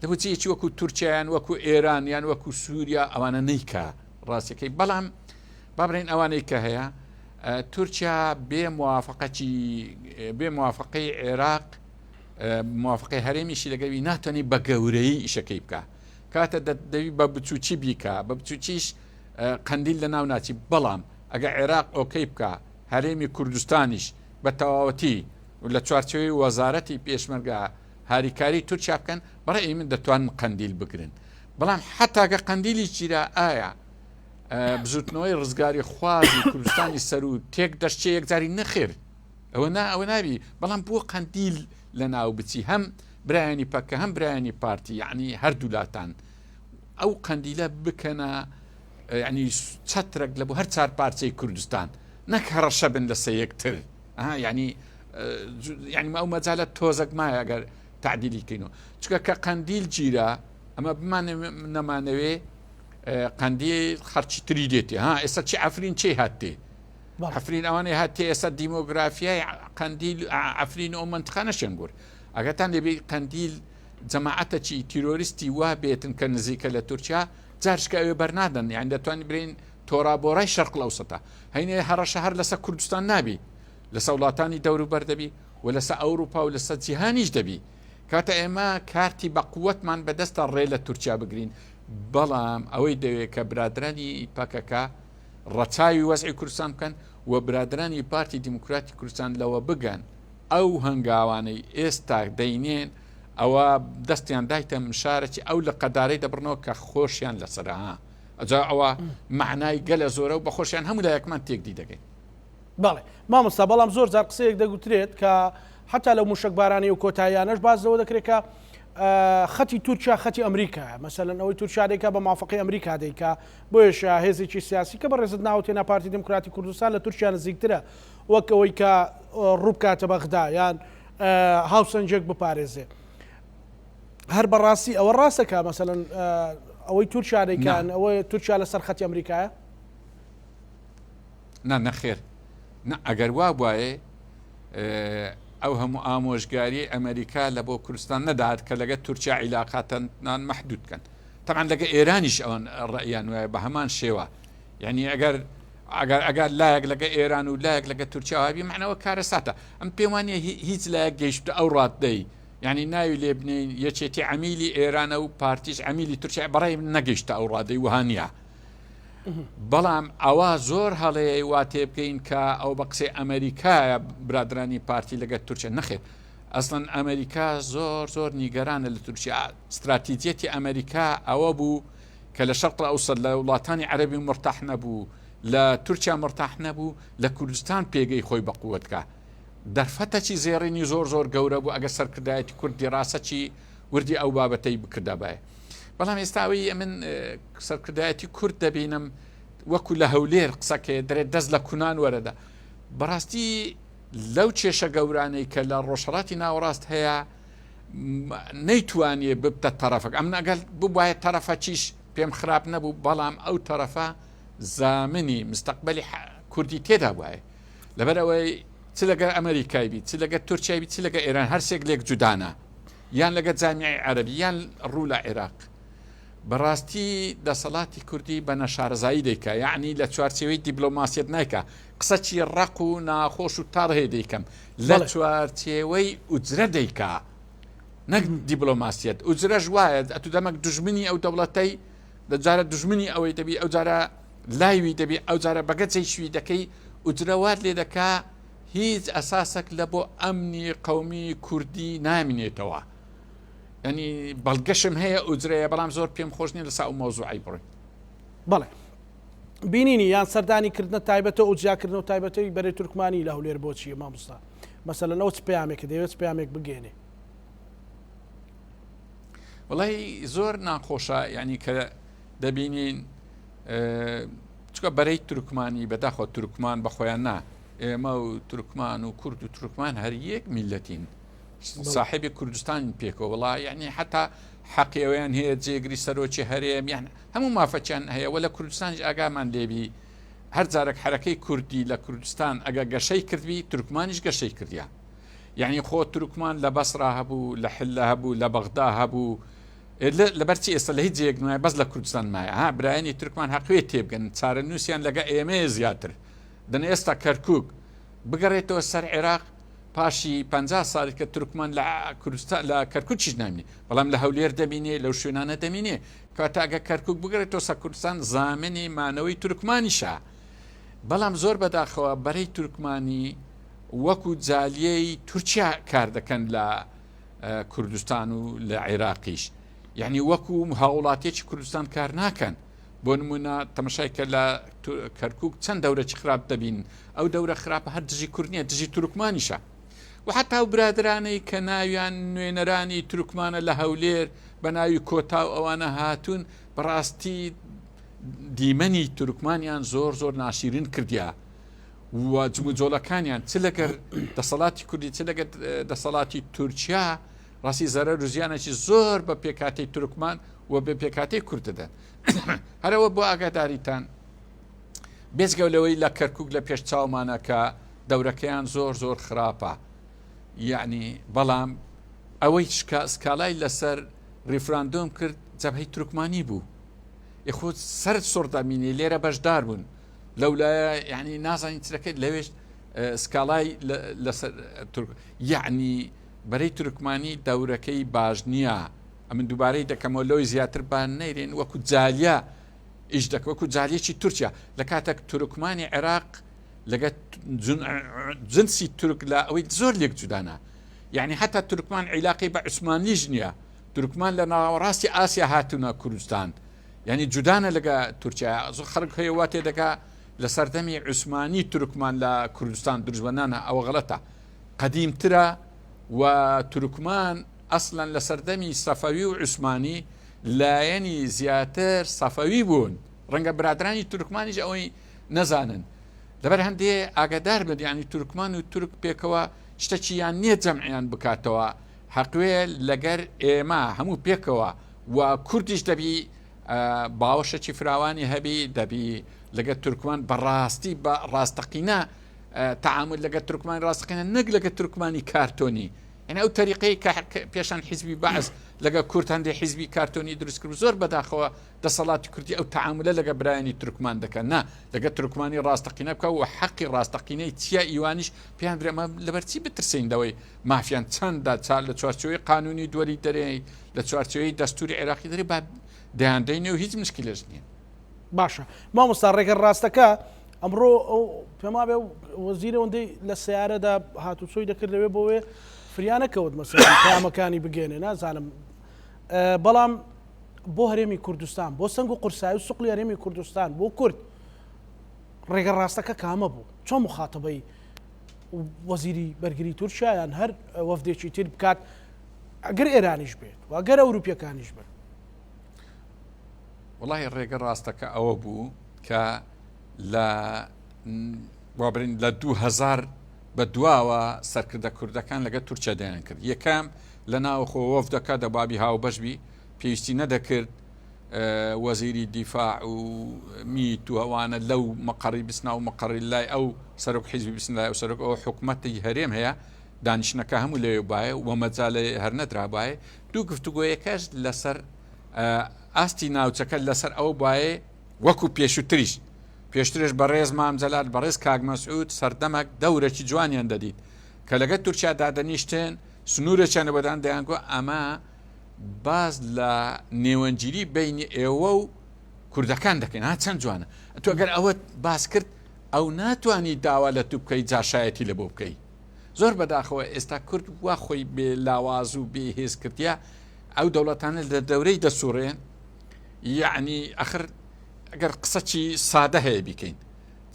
لە بۆ چیەکی وەکو تورکیایان وەکو ئێران یان وەکو سووریا ئەوانە نیکە ڕاستیەکەی بەڵام بابرین ئەوانەی کە هەیە تورکیا بێ موافقەی عێراق موافقەی هەرێمیشی لەگەوی ناتوانانی بە گەورەی ئیشەکەی بکە کاتە دەوی بە بچووکی بیکە بە بچووکیش قەندیل لە ناو ناچی بەڵام ئەگە عێراق ئۆکەی بکە هەرێمی کوردستانیش بە تەواوەتی لە چوارچەوەی وەزارەتی پێشمەرگە هاریکاری تورکیا بکەن بەڕێی من دەتوانن قەندیل بگرن بەڵام حتاگە قەندیلی گیرە ئایا بزوتنەوەی ڕزگاری خوازی کوردستانی سەر و تێک دەشتێ یەکجاری نەخێر ئەوە نابی بەڵام بۆ قەندیل لە ناو بچی هەم برایانی پەکە هەم برایانی پارتی یعنی هەردوولاتان ئەو قەندیلە بکەنە ینی چەترێک لە بۆ هەر چار پارچەی کوردستان نەک هەڕەشە بن لە سەیەکتر ینی ئەو مەجالە تۆزەک مایە ئەگەر تعدیلی کەینەوە چکە کە قەندیل گیرە ئەمە نەمانەوێ قەندیل خەرچی تری دێتێ ئێستا چی ئەفرین چی هاتێ ئەفرین ئەوانەی هاتێ ئێستا دیمۆگرافیای قەندیل ئەفرین ئەو منتخە نەشێنگور ئەگەتان لێبێ قەندیل جەماعەتەکی تیرۆریستی وا بێتن کە نزیکە لە تورکیا جارشکە ئەوێ بەرنادەن یان دەتوانین برین تۆرابۆڕای شەرق لەوسەتا هەینێ هەڕەشە هەر لەسەر کوردستان نابی لەسەر وڵاتانی دەوروبەر دەبی و لەسەر ئەوروپا و لەسەر جیهانیش دەبی کاتە ئێمە کارتی بە قووەتمان بەدەستە ڕێ لە تورکیا بگرین بەڵام ئەوەی دەوێت کە برادرانی پاکەکە ڕەچاوی وەزعی کوردستان بکەن و برادرانی پارتی دیموکراتی کوردستان لەوە بگەن ئەو هەنگاوانەی ئێستا دەینێن ئەوە دەستیان دایتە مشارەتی ئەو لە قەدارەی دەبڕنەوە کە خۆشیان لەسەرها ئەجا ئەوە معنای گەلە زۆرە و بە خۆشیان هەموو لایەکمان تێکدی دەگەین بەڵێ مامۆستا بەڵام زۆر جار قسەیەک دەگوترێت کە حتا لەو موشکبارانی و کۆتاییانەش باز لەوە دەکرێت کە خەتی تورکیا خەتی ئەمریکا مەسەلەن ئەوەی تورکیا دەیکا بە موافقەی ئەمریکا دەیکا بۆیش هێزێکی سیاسی کە بەڕێزت ناوتێنە پارتی دموکراتی کوردستان لە تورکیا نزیکترە وەک ئەوەی کە ڕووبکاتە بەغدا یان هاوسەنجێک بپارێزێ هەر بەڕاستی ئەوە ڕاستەکە مەسەلەن ئەوەی تورکیا دەیکان ئەوەی تورکیا لەسەر خەتی ئەمریکایە نەخێر ئەگەر وا بواە ئەو هەموو ئامۆژگاری ئەمریکا لە بۆ کوردستان نەدات کە لەگە تورکیا عیلاقاتەنان مەحدودکەن طبعا لەگە ئێرانیش ئەوەن ڕەئیان وایە بە هەمان شێوە یعنی ئەگەر لایەک لەگە ئێران و لایەک لەگە تورکیاوابی معنەوە کارە ساتە ئەم پێم وانە هیچ لایەک گەیشتە ئەو ڕاتدەی یعنی ناوی لێ بنین یەکێتی عەمیلی ئێرانە و پارتیش عەمیلی تورکیا بەڕێ نەگەیشتە ئەو ڕادەی وهانە بەڵام ئەوە زۆر هەڵەیە وا تێ بکەین کە ئەو بە قسەی ئەمریکایە برادرانی پارتی لەگە تورکیا نەخێت ئەسڵەن ئەمریکا زۆر نیگەرانە لە تورکیا. استراتیجێتی ئەمریکا ئەوە بوو کە لە شەرق ئەوسەد لە وڵاتانی عەرەبی مرتاح نەبوو، لە تورکیا مرتاح نەبوو، لە کوردستان پێگەی خۆی بەقووەتکە. دەرفەتەکی زێڕینی زۆر گەورە بوو ئەگە سەرکردایەتی کوردی ڕاستەکی وردی ئەو بابەتەی بکردەبایە. بەڵام ئێستاوی من سەرکردایەتی کورد دەبینم وەکو لە هەولێر قسەکە دەرێت دەست لە کوونان وەرەدا. بەڕاستی لەو کێشە گەورانەی کە لە ڕۆژهەڵاتی ناوەڕاست هەیە نەیتوانێ ببتە تەرەفەک. ئەم نەگەل بواە تەرەفە چیش پێم خراپ نەبوو، بەڵام ئەو تەرەفە زامنی مستەقبەلی کوردی تێدا وایە. لەبەرەوەی چ لەگە ئەمریکای بی، چ لەگە تورکیای بی، چ لەگە ئێران هەرسێک لێک جودانە، یان لەگە جامیعی عەرەبی یان ڕوو لە عێراق. بەڕاستی دەسەڵاتی کوردی بە نەشارەزایی دەیکە، یعنی لە چوارچێوەی دیبلۆماسیەت نایکە، قسەکی ڕق و ناخۆش و تاڕهێ دەیکەم، لە چوارچێوەی ئوجرە دەیکا، نەک دیبلۆماسیەت. ئوجرەش وایە ئەتو دەمەک دژمنی ئەو دەوڵەتەی دەجارە دژمنی ئەوەی دەبی، ئەو جارە لایوی دەبی، ئەو جارە بەگەچەی شوی دەکەی. ئوجرەوات لێ دەکا هیچ ئەساسێک لە بۆ ئەمنی قەومی کوردی نامینێتەوە. ینی بەڵگەشم هەیە ئوجرەیە، بەڵام زۆر پێم خۆش نیە لەسا ئەو مۆزوعی بڕێ. بەڵێ بینینی یان سەردانیکردنە تایبەتە ئوجیاکردنەوە تایبەتەوەی بەرەی تورکمانی لە هەولێر بۆچیە مامۆستا؟ مەسەلەنەوە چ پەیامێکە دەوێت پەیامێک بگێنێ؟ وڵی زۆر ناخۆشە، ینی کە دەبینین چکە بەرەی تورکمانی بەداخۆ تورکمان بەخۆیان نا، ئێمە و تورکمان و کورد و تورکمان هەر یەک میلەتین، صاحبی کوردستان پێکەوە. وڵا یعنی حتا حەقیەوەیان هەیە، جێگری سەرۆکی هەرێم، یان هەموو مافەچیان هەیە. وە لە کوردستانش ئاگامان لێبی هەر جارێک حرەکەی کوردی لە کوردستان ئەگە گەشەی کردوی تورکمانیش گەشەی کردیا. یعنی خۆ تورکمان لە بەسرا هەبوو، لە حلە هەبوو، لە بەغدا هەبوو، لەبەرچی ئێستا لە هیچ جێک نایە، بەس لە کوردستان مایە. ها برایانی تورکمان حەقوێ تێبگەن، چارە نووسیان لەگە ئێمە زیاتر دەن. ئێستا کەرکووک بگەڕێتەوە سەر عێراق پاشی 50 ساڵی کە تورکمان لە کوردستان لە کەرکووکیش نامینێ، بەڵام لە هەولێر دەبینێ، لەو شوێنانە دەمینێ. کاتە ئەگە کەرکووک بگەڕێتەوە سەر کوردستان زامنی مانەوەی تورکمانیشە. بەڵام زۆر بەداخەوە بەرەی تورکمانی وەکو جالیەی تورکیا کار دەکەن لە کوردستان و لە عێراقیش، یعنی وەکو هاوڵاتیەکی کوردستان کار ناکەن. بۆ نمونە تەمەشای کە لە کەرکووک چەند دەورەی خراپ دەبین، ئەو دەورە خراپە هەر دژی کورد نیە، دژی تورکمانیشە. و حتا ئەو برادرانەی کە ناویان نوێنەرانی تورکمانە لە هەولێر بە ناوی کۆتا و ئەوانە هاتوون، بەڕاستی دیمەنی تورکمانیان زۆر ناشیرین کردیا. و جموجۆلەکانیان چ لەگەر دەسەڵاتی کوردی چ لەگەر دەسەڵاتی تورکیا ڕاستی زەرەر و زیانێکی زۆر بە پێکاتەی تورکمان و بە پێکاتەی کورد دەدەن. هەرەوە بۆ ئاگاداریتان بێزگەولەوەی لە کەرکووک لە پێش چاومانەکە دەورەکەیان زۆر خراپە. یعنی بەڵام ئەوەی سکالای لەسەر ریفراندۆم کرد جەبهەی تورکمانی بوو، یخۆ سەر سوڕدامینی لێرە بەشدار بوون. لەولایە یعنی نازانین چرەکەیت لەوێش سکالای لەسەر یعنی بەرەی تورکمانی دەورەکەی باش نییە. ئەمن دووبارەی دەکەمەوە لەوەی زیاتر بان نەیرێن وەکو جالیا ئیش دەکە، وەکو جالیەکی تورکیا. لە کاتێک تورکمانی عێراق لەگە جنسی تورک لە ئەوەی زۆر لێک جودانە، یعنی حتا تورکمان عیلاقی بە عوسمانیش نییە. تورکمان لە ناوەڕاستی ئاسیا هاتوونە کوردستان، یعنی جودانە لەگە تورکیا. زۆر خەڵک هەیە وا تێدەکا لە سەردەمی عوسمانی تورکمان لە کوردستان دروستبەنانە، ئەوە غەڵەتە، قەدیمترە. و تورکمان ئەسڵەن لە سەردەمی سەفەوی و عوسمانی لایەنی زیاتر سەفەوی بوون، ڕەنگە برادرانی تورکمانیش ئەوەی نەزانن. لەبەر هەندێ ئاگادار بن، یعنی تورکمان و تورک پێکەوە شتێکیان نییە جەمعیان بکاتەوە، حەقوێ لەگەر ئێمە هەموو پێکەوە. و کوردیش دەبی باوەشەکی فراوانی هەبی، دەبی لەگە تورکمان بەڕاستی بە ڕاستەقینە تعامل لەگە تورکمانی ڕاستەقینە، نەک لەگە تورکمانی کارتۆنی. یعنی ئەو تەریقەی کە پێشان حیزبی بەعز لەگە کورد هەندێ حیزبی کارتۆنی دروست کرد، زۆر بەداخەوە دەسەڵاتی کوردی ئەو تعاملە لەگە برایانی تورکمان دەکەن، نا لەگە تورکمانی ڕاستەقینە بکە و حەقی ڕاستەقینەی چیا ئیوانیش پێیان درێمە لەبەرچی بترسێنەوەی مافیان چەندە چال لە چوارچەوەی قانونی دووەری دەرێ، لە چوارچەوەی دەستوری عێراقی دەرێ با دەیاندەینێ و هیچ مشکلش نییە. باشە مامۆستا ڕێگە ڕاستەکە ئەمڕۆ ئەو پێما بێ وەزیرە ئەوەندەی لە سیارەدا هاتوچۆی دەکردەوێ بۆوێ فریانەکەوت مەسەڵەن پامەکانی بگێنێ نازانم بەڵام بۆ هەرێمی کوردستان بۆ سنگ و قورسایی و سوقلی هەرێمی کوردستان بۆ کورد ڕێگە ڕاستەکە کامە بوو چۆن مخاتبەی وەزیری بەرگری تورکیایان هەر وەفدێکی تر بکات ئەگەر ئێرانیش بێت و ئەگەر ئەوروپیەکانیش بن وڵی ڕێگە ڕاستەکە ئەوە بوو کە وابرین لە 2000 بە دواوە سەرکردە کوردەکان لەگە تورکیا دەیان کرد یەکەم لە ناوخۆ وەفدەکە دەبابی هاو بەشبی پێویستی نەدەکرد وەزیری دیفاع و میت و ئەوانە لەو مەقڕی بسنا و مەقڕی لای ئەو سەرۆک حیزبی بسن لای ئەو سەرۆک ئەو حکوومەتی هەرێم هەیە دانیشتنەکە هەموو لێ باە و مەجاالێ هەر نەدرابایە دوو گفتوگۆیەکەش لەسەر ئاستی ناوچەکە لەسەر ئەو باە وەکو پێشووتریش پێشترش بەڕێز مامجەلات بەڕێز کاک مەسعود سەردەمەک دەورێکی جوانیان دەدیت کە لەگەت تورکیا دادەنیشتێن سنوورێکیان بەدان دەیانگوە ئەمە باز لە نێوەنگیری بینی ئێوە و کوردەکان دەکەین ها چەند جوانە تۆ ئەگەر ئەوە باس کرد ئەو ناتوانانی داوا لە تو بکەی جاشایەتی لە بۆ بکەی زۆر بەداخەوە ئێستا کورد وا خۆی بێ لاواز و بێ هێز کردیا ئەو دەوڵەتانە لە دەورەی دەسوڕێن یعنی ئەخر ئەگەر قسەی سادە هەیە بیکەین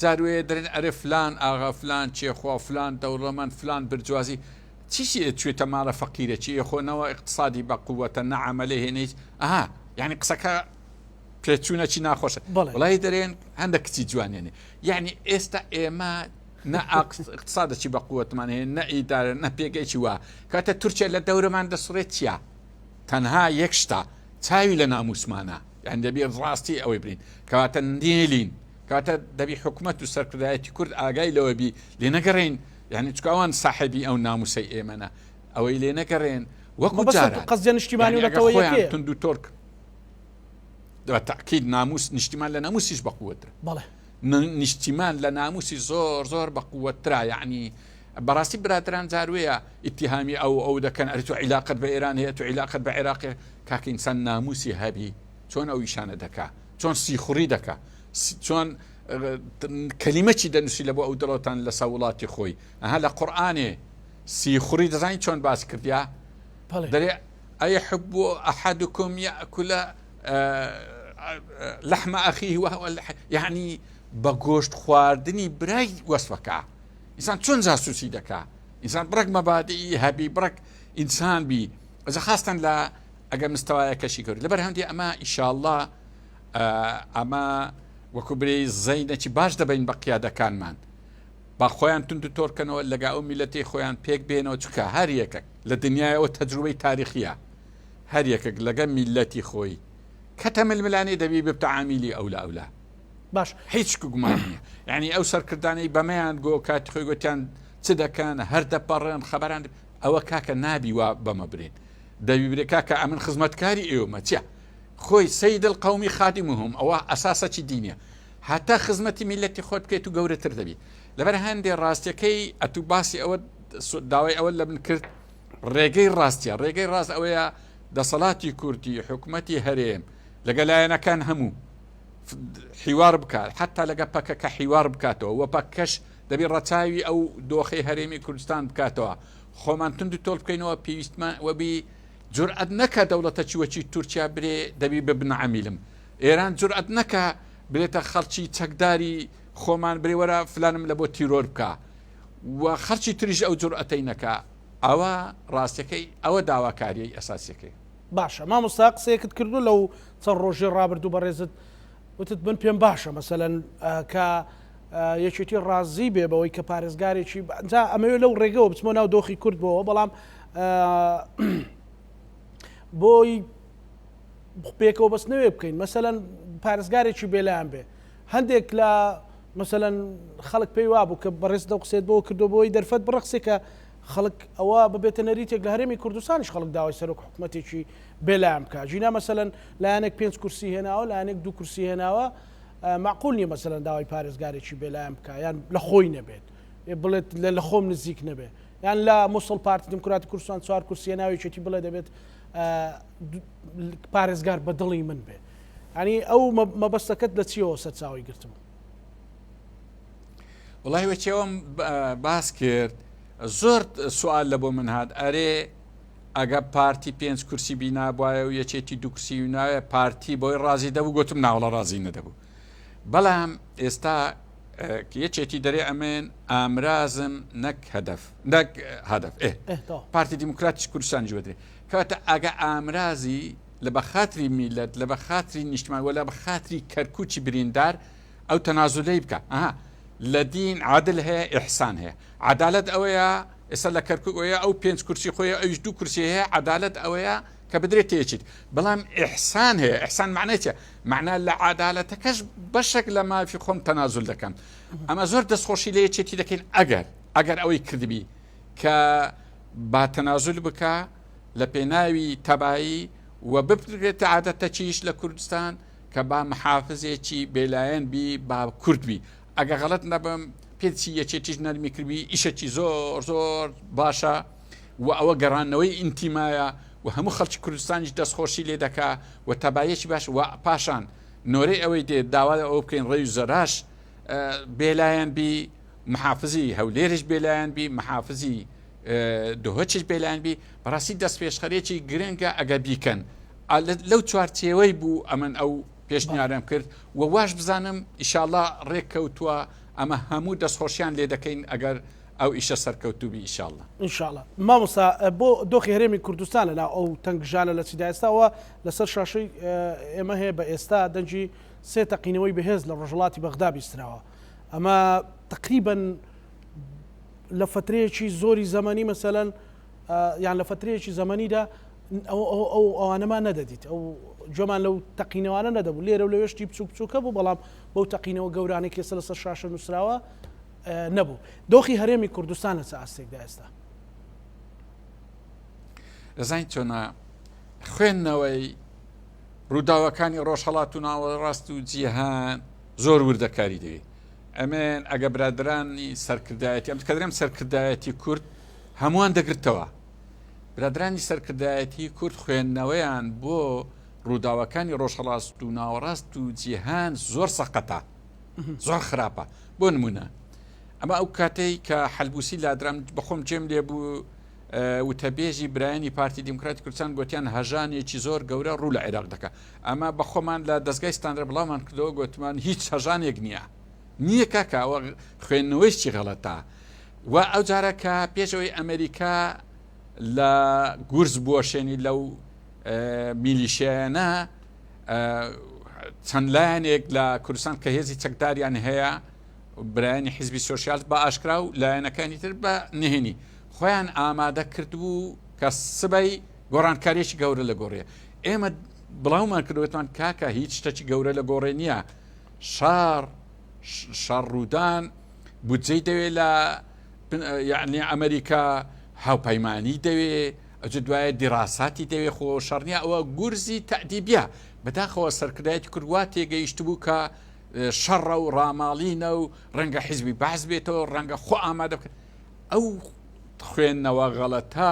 جاروێ دەرێن ئەرێ فلان ئاغا فلان چێخوا فلان دەوڵەمەند فلان برجوازی چیشی توێتە ماڵە فەقیرەکی خۆنەوە اقتصادی بە قووەتە نەعاملێ هێنیت ئاها یعنی قسەکە پێچوونەکی ناخۆشە وڵی دەرێن هەندێک کچی جوانێنێ یعنی ئێستا ئێمە نە اقتصادێکی بە قووەتمان هەیە نە ئیدارە نە پێگەیکی وە کاتە تورکیا لە دەورەمان دەسڕێت چییە تەنها یەک شتا چاوی لە ناموسمانە یان دەبێ ڕاستی ئەوەی برین کەواتە نێلین کاتە دەبی حکوومەت و سەرکردایەتی کورد ئاگای لەوەبی لێ نەگەڕین یعنی چکاوان صاحبی ئەو ناموسەی ئێمەە ئەوەی لێ نەگەڕێن وەکو قەزیە نیشتیمانی لەتەوەیان تونند و تۆرک تاکید ناموس نیشتیمان لە ناموسیش بەقووەتر بەڵێ نیشتیمان لە ناموسی زۆر زۆر بەقووەترا یعنی بەڕاستی برادران جاروەیە ئیتیهامی ئەو دەکەن ئەری تو عیلاقت بە ئێران هەیە تو عیلاقت بە عێراقی کاکە ئینسان ناموسی هەبی چۆن ئەو ئیشانە دەکا چۆن سیخوڕی دەکا چۆن کەلیمەی دەنووسی لە بۆ ئەو دڵۆتان لە سەوڵاتی خۆی ئەها لە قورئانێ سیخوڕی دەزانی چۆن باس کردیا دەرێ ئەیحب ئەحدکم یأکل لحم ئەخیه وهو یعنی بە گۆشت خواردنی برای وەسفەکە ئینسان چۆن جاسوسی دەکا ئینسان بڕک مەبادئی هەبی بڕک ئینسان بی ئەجا خاستن لە ئەگە مستەوایەکەشی کرد لەبەر هەندی ئەمە ئیشاءالله ئەمە وەکو برێ زەینەکی باش دەبین بە قیادەکانمان با خۆیان تونند و تۆرکەنەوە لەگا ئەو میلەتی خۆیان پێک بێنەوە چکە هەر یەکێک لە دنیایەوە تەجروبەی تاریخیە هەر یەکێک لەگە میلەتی خۆی کە تەململانی دەبی بتەعامیلی ئەولا ئەولا باش هیچ گومانیە یعنی ئەو سەرکردانەی بەمەیان گۆ کاتی خۆی گوتیان چ دەکەن هەر دەپەڕێن خەبەران ئەوە کاکە نابی وا بەمە برێن دەبی برێ کاکە ئەمن خزمەتکاری ئێوەمە چیە خۆی سەید القەومی خادمهم ئەوە ئەساسەکی دینیە هەتا خزمەتی میلەتی خۆت بکەیت و گەورەتر دەبی لەبەر هەندێ ڕاستیەکەی ئەتو باسی ئەوە داوای ئەوە لە من کرد ڕێگەی ڕاستیە ڕێگەی ڕاست ئەوەیە دەسەڵاتی کوردی حکوومەتی هەرێم لەگەلایەنەکان هەموو حیوار بکات حتا لەگە پەکەکە حیوار بکاتەوە وە پەکەش دەبی ڕەچاوی ئەو دۆخەی هەرێمی کوردستان بکاتەوە خۆمان تونند و تۆڵ بکەینەوە پێویستمان وەبی جورئەت نەکە دەوڵەتە چیوەکی تورکیا برێ دەبی ببنە عەمیلم ئێران جورئەت نەکە برێتە خەڵکی چەکداری خۆمان برێوەرە فلانم لە بۆ تیرۆر بکە و خەڵکی تریش ئەو جورئەتەی نەکە ئەوە ڕاستیەکەی ئەوە داواکاریەی ئەساسیەکەی باشە مامۆستا قسەیەکت کردو لەو چەند ڕۆژی ڕابردوو بەڕێزت وتت بن پێم باشە مەسەلەن کە یەکێتی ڕازی بێ بەوەی کە پارێزگارێکی جا ئەمەوێ لەو ڕێگەوە بچمە ناو دۆخی کورد بۆەوە بەڵام بۆی پێکەوە بەس نوێ بکەین مەسەلەن پارێزگارێکی بێلایان بێ هەندێک لە مەسەلەن خەڵک پێی وابوو کە بەڕێز دە قسێت بۆ کردو بۆی دەرفەت بڕقسێکە خەڵک ئەوە ببێتە نەریتێک لە هەرێمی کوردستانیش خەڵک داوای سەرۆک حکوومەتێکی بێلایان بکە ژینا مەسەلەن لایەنێک 5 کورسی هێناوە لایەنێک 2 کورسی هێناوە معقول نییە مەسەلەن داوای پارێزگارێکی بێلایان بکە یان لە خۆی نەبێت بڵێت لە خۆم نزیک نەبێ یان لە مووسڵ پارتی دموکراتی کوردستان 4 کورسی هێناویەکی بڵێ دەبێت پارێزگار بە دڵی من بێ ینی ئەو مەبەستەکەت لە چیەوە سەرچاوی گرتم وڵی وەچێوەم باس کرد زۆر سوال لە بۆ من هات ئەرێ ئەگە پارتی 5 کورسی بینا بواە و یەکێتی 2 کورسی ناوێ پارتی بۆی ڕازی دەبوو گوتم ناوڵە ڕازی نەدەبوو بەڵام ئێستا یەکێتی دەرێ ئەمێن ئامرازم نەک هەدەف پارتی دیموکراتیش کوردستان جوێدرێ کەواتە ئەگە ئامرازی لە بە خاتری میلەت لە بە خاتری نیشتمان وە لە بە خاتری کەرکوچی بریندار ئەو تەنازولەی بکە لە دین عادل هەیە ئیحسان هەیە عدالت ئەوەیە ئێستا لە کەرکوویە ئەو 5 کورسی خۆی ئەوش 2 کورسی هەیە عدالت ئەوەیە کە بدرێت تێچیت بەڵام ئیحسان هەیە ئیحسان معنەیە معنە لە عدالەتەکەش بەشێک لە مافی خۆم تەنازول دەکەم ئەمە زۆر دەستخۆشی لە یەکێتی دەکەین ئەگەر ئەوەی کردبی کە با تەنازول بکە لە پێناوی تەبایی و ببرێتە عادەتە چیش لە کوردستان کە با محافزێکی بێلایەن بی با کورد بی ئەگە غەڵەت نەبم پێچی یەکێتیش نەرمی کردبی ئیشەکی زۆر زۆر باشە و ئەوە گەڕانەوەی ئینتیمایە و هەموو خەڵکی کوردستانیش دەستخۆشی لێ دەکا و تەبایەکی باش و پاشان نۆرەی ئەوەی دێت داوا ئەو بکەین ڕێی زەراش بێلایەن بی محافزی هەولێرش بێلایەن بی محافزی دۆهۆچش بێلایەن بی بەڕاستی دەست پێشخەرێکی گرنگە ئەگە بیکەن لەو چوارچێوەی بوو ئەمن ئەو پێشنیارم کرد و واش بزانم ئیشاءالله ڕێککەوتووە ئەمە هەموو دەستخۆشیان لێ دەکەین ئەگەر ئەو ئیشە سەرکەوتوبی ئیشاءالله ئینشاءالله مامۆستا بۆ دۆخی هەرێمی کوردستانە لا ئەو تەنگژانە لە چیدا ئێستاەوە لەسەر شاشەی ئێمە هەیە بە ئێستا دەنجی 3 تەقینەوەی بەهێز لە ڕۆژهڵاتی بەغدا بیستراوە ئەمە تقریبا لە فترەیەکی زۆری زەمانی مەسەلەن یان لە فترەیەکی زەمانیدا ئەوانەمان نەدەدیت ئەو جۆمان لەو تەقینەوانە نەدەبوو لێرە و لەوێشتی بچووکە بوو بەڵام بەو تەقینەوە گەورانێک کێسە لەسەر شاشە نووسراوە نەبوو دۆخی هەرێمی کوردستان لە چ ئاستێکدا ئێستا دەزانین چۆنە خوێندنەوەی ڕووداوەکانی ڕۆژهەڵات و ناوەڕاست و جیهان زۆر وردەکاری دەوێت ئەمێن ئەگە برادرانی سەرکردایەتی ئەم کەدرێم سەرکردایەتی کورد هەمووان دەگرتەوە برادرانی سەرکردایەتی کورد خوێندنەوەیان بۆ ڕووداوەکانی ڕۆژهەڵات و ناوەڕاست و جیهان زۆر سەقەتە زۆر خراپە بۆ نمونە ئەمە ئەو کاتەی کە حەلبوسی لادرام بەخۆم جێم لێ بوو وتەبێژی برایانی پارتی دیموکراتی کوردستان گوتیان هەژانێکی زۆر گەورە ڕوو لە عێراق دەکە ئەمە بەخۆمان لە دەستگای ستاندەر بڵاومان کردەوە گوتمان هیچ هەژانێک نییە کاکەوە خوێندنەوەیشی غەڵەتە و ئەو جارە کە پێشەوەی ئەمریکا لە گورز بوەشێنی لەو میلیشیانە چەند لایەنێک لە کوردستان کە هێزی چەکداریان هەیە برایانی حیزبی سۆشیال بە ئاشکرا و لایەنەکانی تر بە نهێنی خۆیان ئامادە کردبوو کە سبەی گۆڕانکاریێکی گەورە لە گۆڕێ ئێمە بڵاومان کردوێتمان کاکە هیچ شتێکی گەورە لە گۆڕێ نییە شار ڕوودان بودجەی دەوێت لە یعنی ئەمریکا هاوپەیمانی دەوێت ئەجە دوایە دیڕاساتی دەوێت خۆ شەڕنیە ئەوە گورزی تەعدیبیە بەداخەوە سەرکردایەتی کوردوا تێگەیشت بوو کە شەڕە و ڕاماڵینە و ڕەنگە حیزبی باز بێتەوە ڕەنگە خۆ ئامادە بکەن ئەو خوێندنەوە غەڵەتە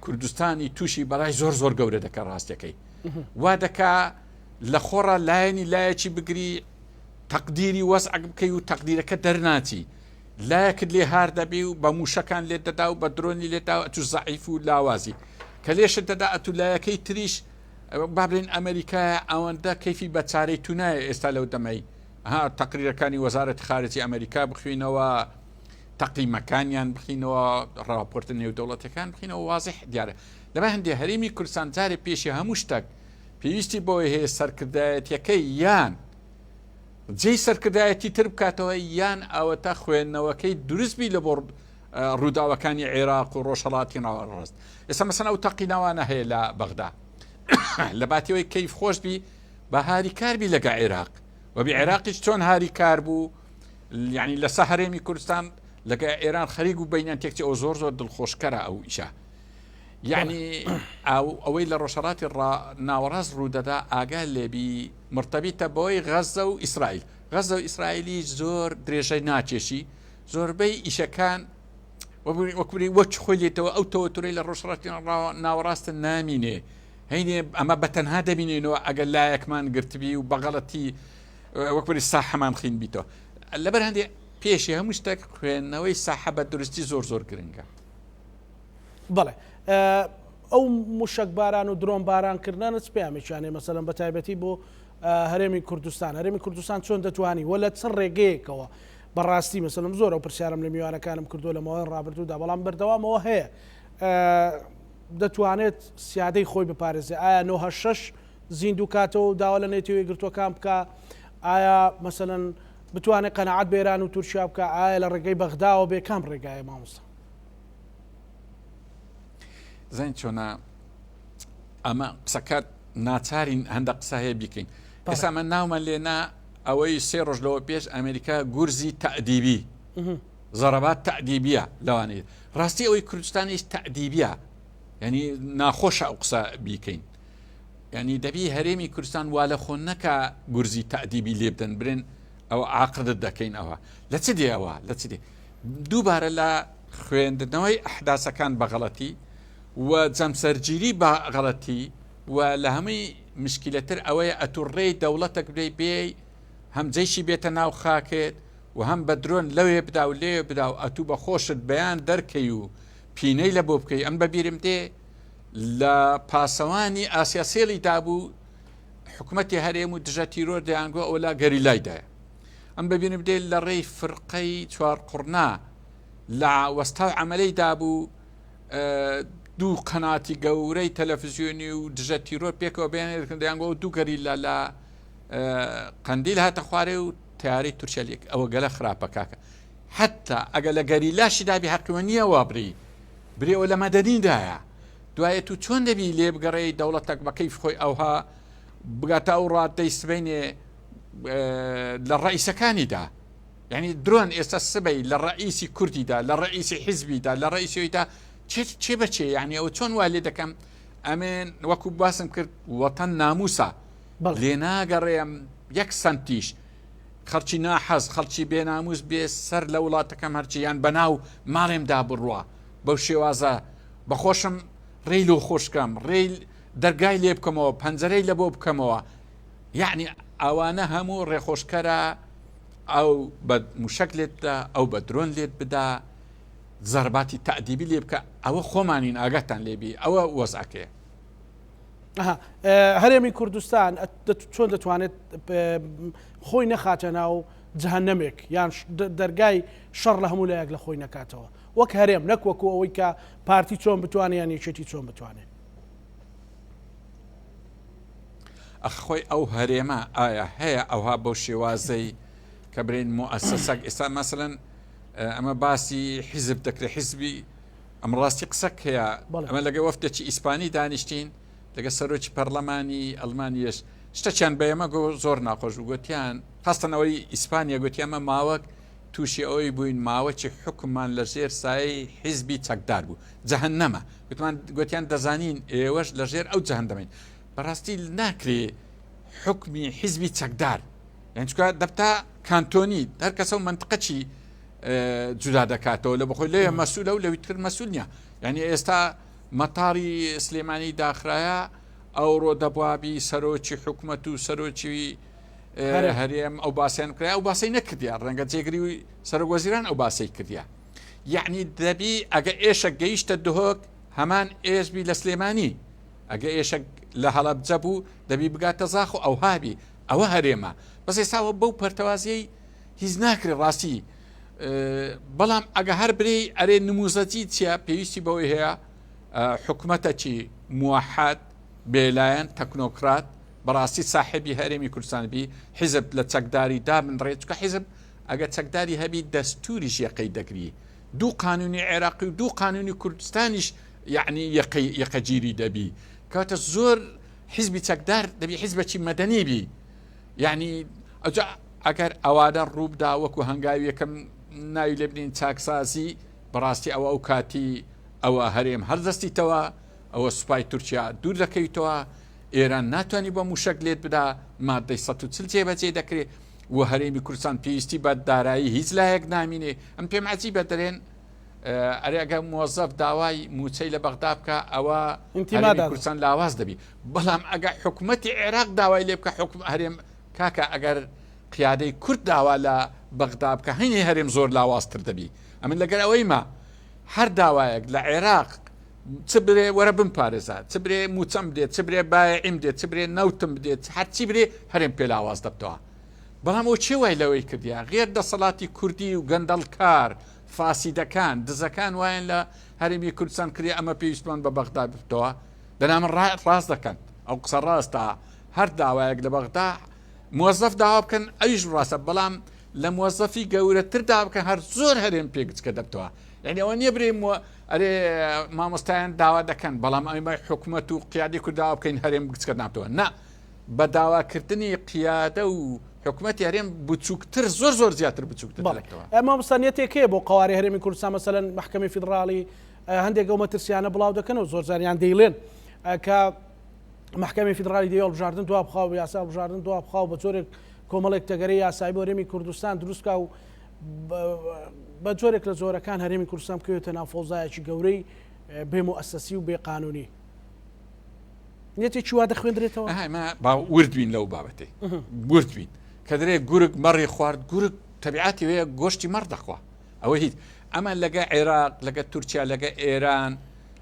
کوردستانی تووشی بەڵای زۆر زۆر گەورە دەکە ڕاستەکەی وا دەکا لە خۆڕە لایەنی لایەکی بگری تەقدیری وەسع بکەی و تەقدیرەکە دەرناچی لایەکت لێ هار دەبی و بە موشەکان لێت دەدا و بە درۆنی لێدا ئەتو زەعیف و لاوازی کە لێشت دەدا ئەتو لایەکەی تریش بابلین ئەمریکایە ئەوەندە کەیفی بە چارەی تونایە ئێستا لەو دەمەی تەقریرەکانی وەزارەتی خارجی ئەمریکا بخوێنەوە تەقیمەکانیان بخینەوە راپۆرتە نێودەوڵەتەکان بخینەوە وازح دیارە لەبەر هەندێک هەرێمی کوردستان جارێ پێشی هەموو شتێک پێویستی بۆی هەیە سەرکردایەتیەکەی یان جێی سەرکردایەتی تر بکاتەوە یان ئەوەتە خوێندنەوەکەی دروستبی لە بۆ ڕووداوەکانی عێراق و ڕۆژهەڵاتی ناوەڕاست ئێستا مەسەن ئەو تەقینەوانە هەیە لە بەغدا لە باتیەوەی کەیف خۆشبی بە هاری کاربی لەگە عێراق و بی عێراقیش چۆن هاری کار بوو یعنی لەسە هەرێمی کوردستان لەگە ئێران خەریک و بینیان تێکتی ئەو زۆر زۆر دڵخۆشکەرە ئەو ئیشە یعنی ئەوەی لە ڕۆژهەڵاتی ناوەڕاست ڕوودەدا ئاگا لێبی مرتەبیتە بەوەی غەزە و ئیسرائیل غەزە و ئیسرائیلی زۆر درێژەی ناچێشی زۆربەی ئیشەکان وەکوری وەچ خۆلێتەوە ئەو تەوەتورەی لە ڕۆژهەڵاتی ناوەڕاستە نامینێ هەینێ ئەمە بەتەنها دەبینێنەوە ئەگەر لایەکمان گرتبی و بەغەڵەتی وەکوری ساحەمان خین بیتەوە لەبەر هەندێک پێشی هەموو شتێک خوێندنەوەی ساحەبە درستی زۆر گرنگە. بەڵێ ئەو موشک باران و درۆن بارانکردنە پێیانێ مەسەلەن بە تایبەتی بۆ هەرێمی کوردستان هەرێمی کوردستان چۆن دەتوانی وە لە چەند ڕێگەیەکەوە بەڕاستی مەسەلەم زۆر ئەو پرسیارم لە میوانەکانم کردو لەمەوەی ڕابردوودا بەڵام بەردەوامەوە هەیە دەتوانێت سیادەی خۆی بپارێزێ ئایا 96 زیندوو کاتەوە و داوا لە نێتیوی گرتوەکان بکە ئایا مەسەلەن بتوانێت قەنەعەت بێران و تورکیا بکە ئایا لە ڕێگەی بەغداوە بێ کام ڕێگایە مامۆستا زین چۆنە ئەمە قسەکات ناچارین هەندە قسە هەیە بیکەین ئێستا من ناومە لێنا ئەوەی 3 ڕۆژ لەوە پێش ئەمریکا گورزی تەعدیبی زەرەبات تەعدیبیە لەوانەیە ڕاستی ئەوەی کوردستانیش تەعدیبیە ینی ناخۆشە ئەو قسە بیکەین ینی دەبی هەرێمی کوردستان وا لە خۆ نەکە گورزی تەعدیبی لێ بدەن برن ئەو عاقدت دەکەین ئەوە لە چ دێەوە لە چ دێ دووبارە لە خوێندنەوەی ئەحداسەکان بەغەڵەتی و جەمسەرگیری بەغەڵەتی و لە هەمووی مشکلەتر ئەوەیە ئەتوڕێی دەوڵەتێک بدەی بێ هەم جەیشی بێتە ناو خاکێت و هەم بە درۆن لەوێ بدا و لێ بدا و ئەتوو بە خۆشت بەیان دەرکەی و پینەی لە بۆ بکەی ئەم بەبیرم دێ لە پاسەوانی ئاسیا سێڵی دابوو حکوومەتی هەرێم و دژە تیرۆر دەیانگووە ئەو لا گەریلایدایە ئەم ببینم دێ لە ڕێی فرقەی چوار قڕنا لە وەستاو عملەی دابوو دوو قەناتی گەورەی تەلەڤیزیۆنی و دژە تیرۆر پێکەوە بێنێت دەیانگووە دوو گەریلا لە قەندیل هاتە خوارێ و تیاری تورکیالێک ئەوە گەلە خراپە کاکە حتا ئەگە لە گەریلاشی دابی حەقیوە نییە وابری برێەوە لە مەدەنیدایە دوایە تو چۆن دەبی لێ بگەڕێی دەوڵەتێک بە کەیف خۆی ئەوها بگاتە ئەو ڕادەی سبەینێ لە ڕئیسەکانیدا یعنی درۆن ئێستا سبەی لە ڕئیسی کوردیدا لە ڕئیسی حیزبیدا لە ڕئیسیۆیدا چێ بچێ یعنی ئەوە چۆن وا لێ دەکەم ئەمێن وەکو باسم کرد وەتەن ناموسە لێ ناگەڕێم یەک سنتیش خەڵکی ناحەز خەڵکی بێناموس بێ سەر لە وڵاتەکەم هەرچیان بەناو ماڵێمدا بڕوە بەو شێوازە بەخۆشم ڕێی لۆ خۆشکەم ڕێی دەرگای لێ بکەمەوە پەنجەرەی لە بۆ بکەمەوە یعنی ئەوانە هەموو ڕێخۆشکەرە ئەو بە موشک لێتدا ئەو بە درۆن لێت بدا زەرباتی تەعدیبی لێ بکە ئەوە خۆمانین ئاگاتان لێبی ئەوە وەزعکەیە هەرێمی کوردستان چۆن دەتوانێت خۆی نەخاتە ناو جەهەنەمێک یان دەرگای شەڕ لە هەموو لایەک لە خۆی نەکاتەوە وەک هەرێم نەک وەکو ئەوەی کە پارتی چۆن بتوانێت یان یەکێتی چۆن بتوانێت ئەخۆی ئەو هەرێمە ئایا هەیە ئەوها بەو شێوازەی کە برین مؤسسەک ئێستا مەسەلەن ئەمە باسی حیزب دەکرێت حیزبی ئەم ڕاستی قسەک هەیە ئەمە لەگە وەفتێکی ئیسپانی دانیشتین لەگە سەرۆکی پەرلەمانی ئەڵمانیەش شتەچیان بە ئێمە زۆر ناخۆش و گوتیان خاستنەوەی ئیسپانیا گوتی ئەمە ماوەک تووشی ئەوەی بووین ماوەکی حکومان لە ژێر سایەی حیزبی چەکدار بوو جەهەنەمە گوتیان دەزانین ئێوەش لە ژێر ئەو جەهەندەمین بەڕاستی ناکرێ حکمی حیزبی چەکدار یان چکە دەبتا کانتۆنی هەر کەسە و منطقەچی جودا دەکاتەوە لە بەخۆی لێ مەسوولە و لەویتر مەسوول نییە یعنی ئێستا مەتاری سلێمانی داخرایە ئەو ڕۆ دەبوابی سەرۆکی حکوومەت و سەرۆکی هەرێم ئەو باسییان کرا ئەو باسی نەکردیا ڕەنگە جێگری و سەرۆکوەزیران ئەو باسی کردیا یعنی دەبی ئەگە ئێشە گەیشتە دهۆک هەمان ئێشبی لە سلێمانی ئەگە ئێشە لە هەڵەبجە بوو دەبی بگاتە زاخ و ئەو هابی ئەوە هەرێمە بەس ئێستاوە بەو پەرتەوازیەی هیچ ناکرێ ڕاستی بەڵام ئەگە هەر برێ ئەرێ نموزەتی چیە پێویستی بەوەی هەیە حکوومەتەکی موحد بێلایەن تەکنۆکرات بەڕاستی ساحبی هەرێمی کوردستانبی حیزب لە چەکداری دا من ڕێچکە حیزب ئەگە چەکداری هەبی دەستوریش یەقەی دەگری دوو قانونی عێراقی و دوو قانونی کوردستانیش یعنی یەقەگیری دەبی کەواتە زۆر حیزبی چەکدار دەبی حیزبەکی مەدەنی بی یعنی ئەگەر ئەوادە ڕووبدا وەکو هەنگاوی یەکەم ناوی لێ بنین چاکسازی بەڕاستی ئەوە ئەو کاتی ئەوە هەرێم هەردەستیتەوە ئەوە سوپای تورکیا دوور دەکەیتەوە ئێران ناتوانانی بە موشک لێت بدا مادەی 140 جێبەجێ دەکرێت و هەرێمی کوردستان پێویستی بە دارایی هیچ لایەک نامینێ ئەم پێم عەجیبە دەرێن ئەرێگە موەزەف داوای موچەی لە بەغدا بکە ئەوە هەرێمی کوردستان لاواز دەبی بەڵام ئەگە حکوومەتی عێراق داوای لێ بکە حکم هەرێم کاکە ئەگەر قیادەی کورد داوا لە بەغدا بکە هەینی هەرێم زۆر لاوازتر دەبی ئەمن لەگەر ئەوەی ما هەر داوایەک لە عێراق چ برێ وەرە بمپارێزات چ برێ موچەم بدێت چ برێ بایعیم دێت چ برێ نەوتم بدێت هەرچی برێ هەرێم پێ لاواز دەبتەوە بەڵام ئەو چێ وای لەوەی کردیا غێر دەسەڵاتی کوردی و گەندەڵکار فاسیدەکان دزەکان وایەن لە هەرێمی کوردستان کردی ئەمە پێویستمان بە بەغدا ببتەوە دەنا من ڕاست دەکەن ئەو قسە ڕاستە هەر داوایەک لە بەغدا موەزەف داوا بکەن ئەویش ڕاستە بەڵام لە موەزەفی گەورەتر داوا بکەن هەر زۆر هەرێم پێگچکە دەبتەوە یعنی ئەوە نییە برێ ئەرێ مامۆستایان داوا دەکەن بەڵام ئەمە حکوومەت و قیادی کورد داوا بکەین هەرێم بچکە نابتەوە نا بە داواکردنی قیادە و حکوومەت هەرێم بچووکتر زۆر زیاتر بچووکتر مامۆستانیەتێکێ بۆ قواری هەرێمی کوردستان مەسەلەن محکەمەی فیدراڵی هەندێک ئەو مەترسیانە بڵاو دەکەن و زۆر زاریان دەیڵێن کە محکەمەی فیدراڵی دەیە هەڵبژاردن دوا بخاو یاسا هەڵبژاردن دوا بخاو بە جۆرێک کۆمەڵێک تەگەرەی یاسایی بۆ هەرێمی کوردستان دروستکە و بە جۆرێک لە زۆرەکان هەرێمی کوردستان بکەوێتە ناو فەوزایەکی گەورەی بێ موئەسەسی و بێ قانونی نێتێکی وا دەخوێندرێتەوە وردوین لەو بابەتەی وردوین کە دەرێ گورگ مەڕی خوارد گورگ تەبیعاتی وەیە گۆشتی مەڕ دەخوا ئەوە هیچ ئەمە لەگە عێراق لەگە تورکیا لەگە ئێران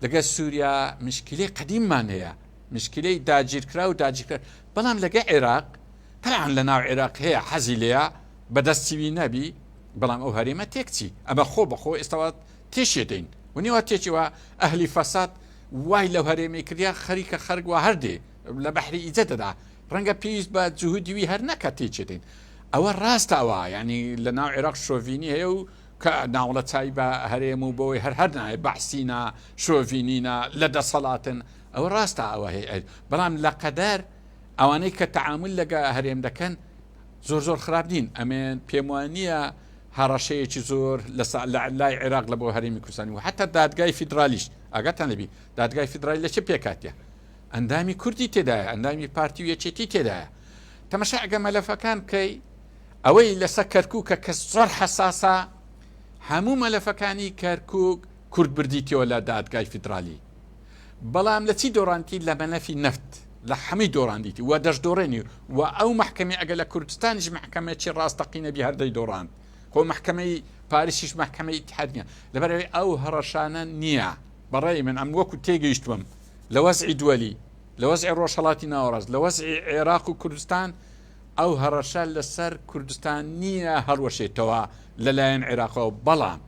لەگە سووریا مشکلەی قەدیممان هەیە مشکلەی داگیرکرا و داگیرکرا بەڵام لەگە عێراق تەعاان لە ناو عێراق هەیە حەزی لەیە بەدەستیوی نەبی بەڵام ئەو هەرێمە تێکچی ئەمە خۆ بەخۆ ئێستاوە تێشێ دەین ونیوە تێکیوە ئەهلی فەساد وای لەو هەرێمی کردیا خەریکە خەرگ و هەردێ لە بەحری ئیجە دەدا ڕەنگە پێویست بە جوهودیوی هەر نەکە تێچێ دەین ئەوە ڕاستەوە ینی لە ناو عێراق شۆڤینی هەیە و کە ناوڵەتایی بە هەرێم و بۆی هەر نایە بەحسینە شۆڤینینە لە دەسەڵاتن ئەوە ڕاستە ئەوە هەیە بەڵام لە قەدەر ئەوانەی کە تەعامل لەگە هەرێم دەکەن زۆر خراپ دین ئەمێن پێم وانە هەڕەشەیەکی زۆر لە لای عێراق لە بۆ هەرێمی کوردستانی و حتا دادگای فیدرالیش ئاگاتان لەبی دادگای فیدرالی لە چه پێکاتە ئەندامی کوردی تێدایە ئەندامی پارتی و یەکێتی تێدایە تەماشا ئەگە مەلەفەکان بکەی ئەوەی لەسەر کەرکووکە کە زۆر حەساسە هەموو مەلەفەکانی کەرکووک کورد بردیتەوە لە دادگای فیدرالی بەڵام لە چی دۆڕانتی لە مەلەفی نەفت لە هەمووی دۆڕاندیتی و دەشدۆڕێنی و ئەو محکەمی ئەگە لە کوردستانیش محکەمەی ڕاستەقینەبی هەردەی دۆڕاند خۆ محکەمەی پاریسیش محکەمەی اتحاد نییە لەبەرەوەی ئەو هەڕەشانە نییە بەڕێی من ئەم وەکو تێگەیشتوم لە وەزعی دووەلی لە وەزعی ڕۆژهەڵاتی ناوەڕاست لە وەزعی عێراق و کوردستان ئەو هەڕەشە لەسەر کوردستان نییە هەڵوەشێتەوە لەلایەن عێراقەوە بەڵام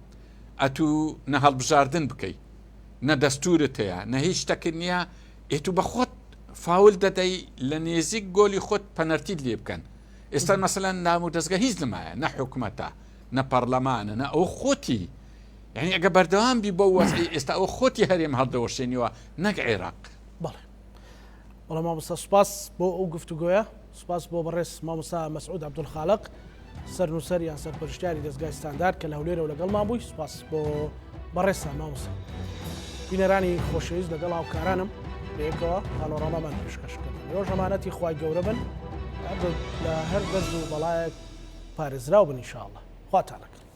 ئەتوو نە هەڵبژاردن بکەیت نە دەستورت هەیە نە هیچ شتەکرد نییە ئێتو بە خۆت فاول دەدەی لە نێزیک گۆلی خۆت پەنەرتیت لێ بکەن ئێستا مەسەلەن نام و دەستگە هیچ نمایە نە حکوومەتە نە پەرلەمانە نە ئەو خۆتی یعنی ئەگە بەردەوام بی بۆ وەزعی ئێستا ئەو خۆتی هەرێم هەڵدەوەشێنیوە نەک عێراق بەڵێ وەڵام مامۆستا سوپاس بۆ ئەو گفتوگۆیە سوپاس بۆ بەڕێز مامۆستا مەسعود عەبدولخالق سەرنووسەر یان سەرپەرشتیاری دەستگای ستاندارد کە لە هەولێرە و لەگەڵمان بووی سوپاس بۆ بەڕێزتان مامۆستا بینەرانی خۆشەویست لەگەڵ هاوکارانم بەیەکەوە پانۆرامامان پێشکەشکردن ڕۆژەمانەتی خوای گەورە بن لە هەر دەرد و بەڵایەک پارێزراو بن ئینشاءڵڵا خواتانەکە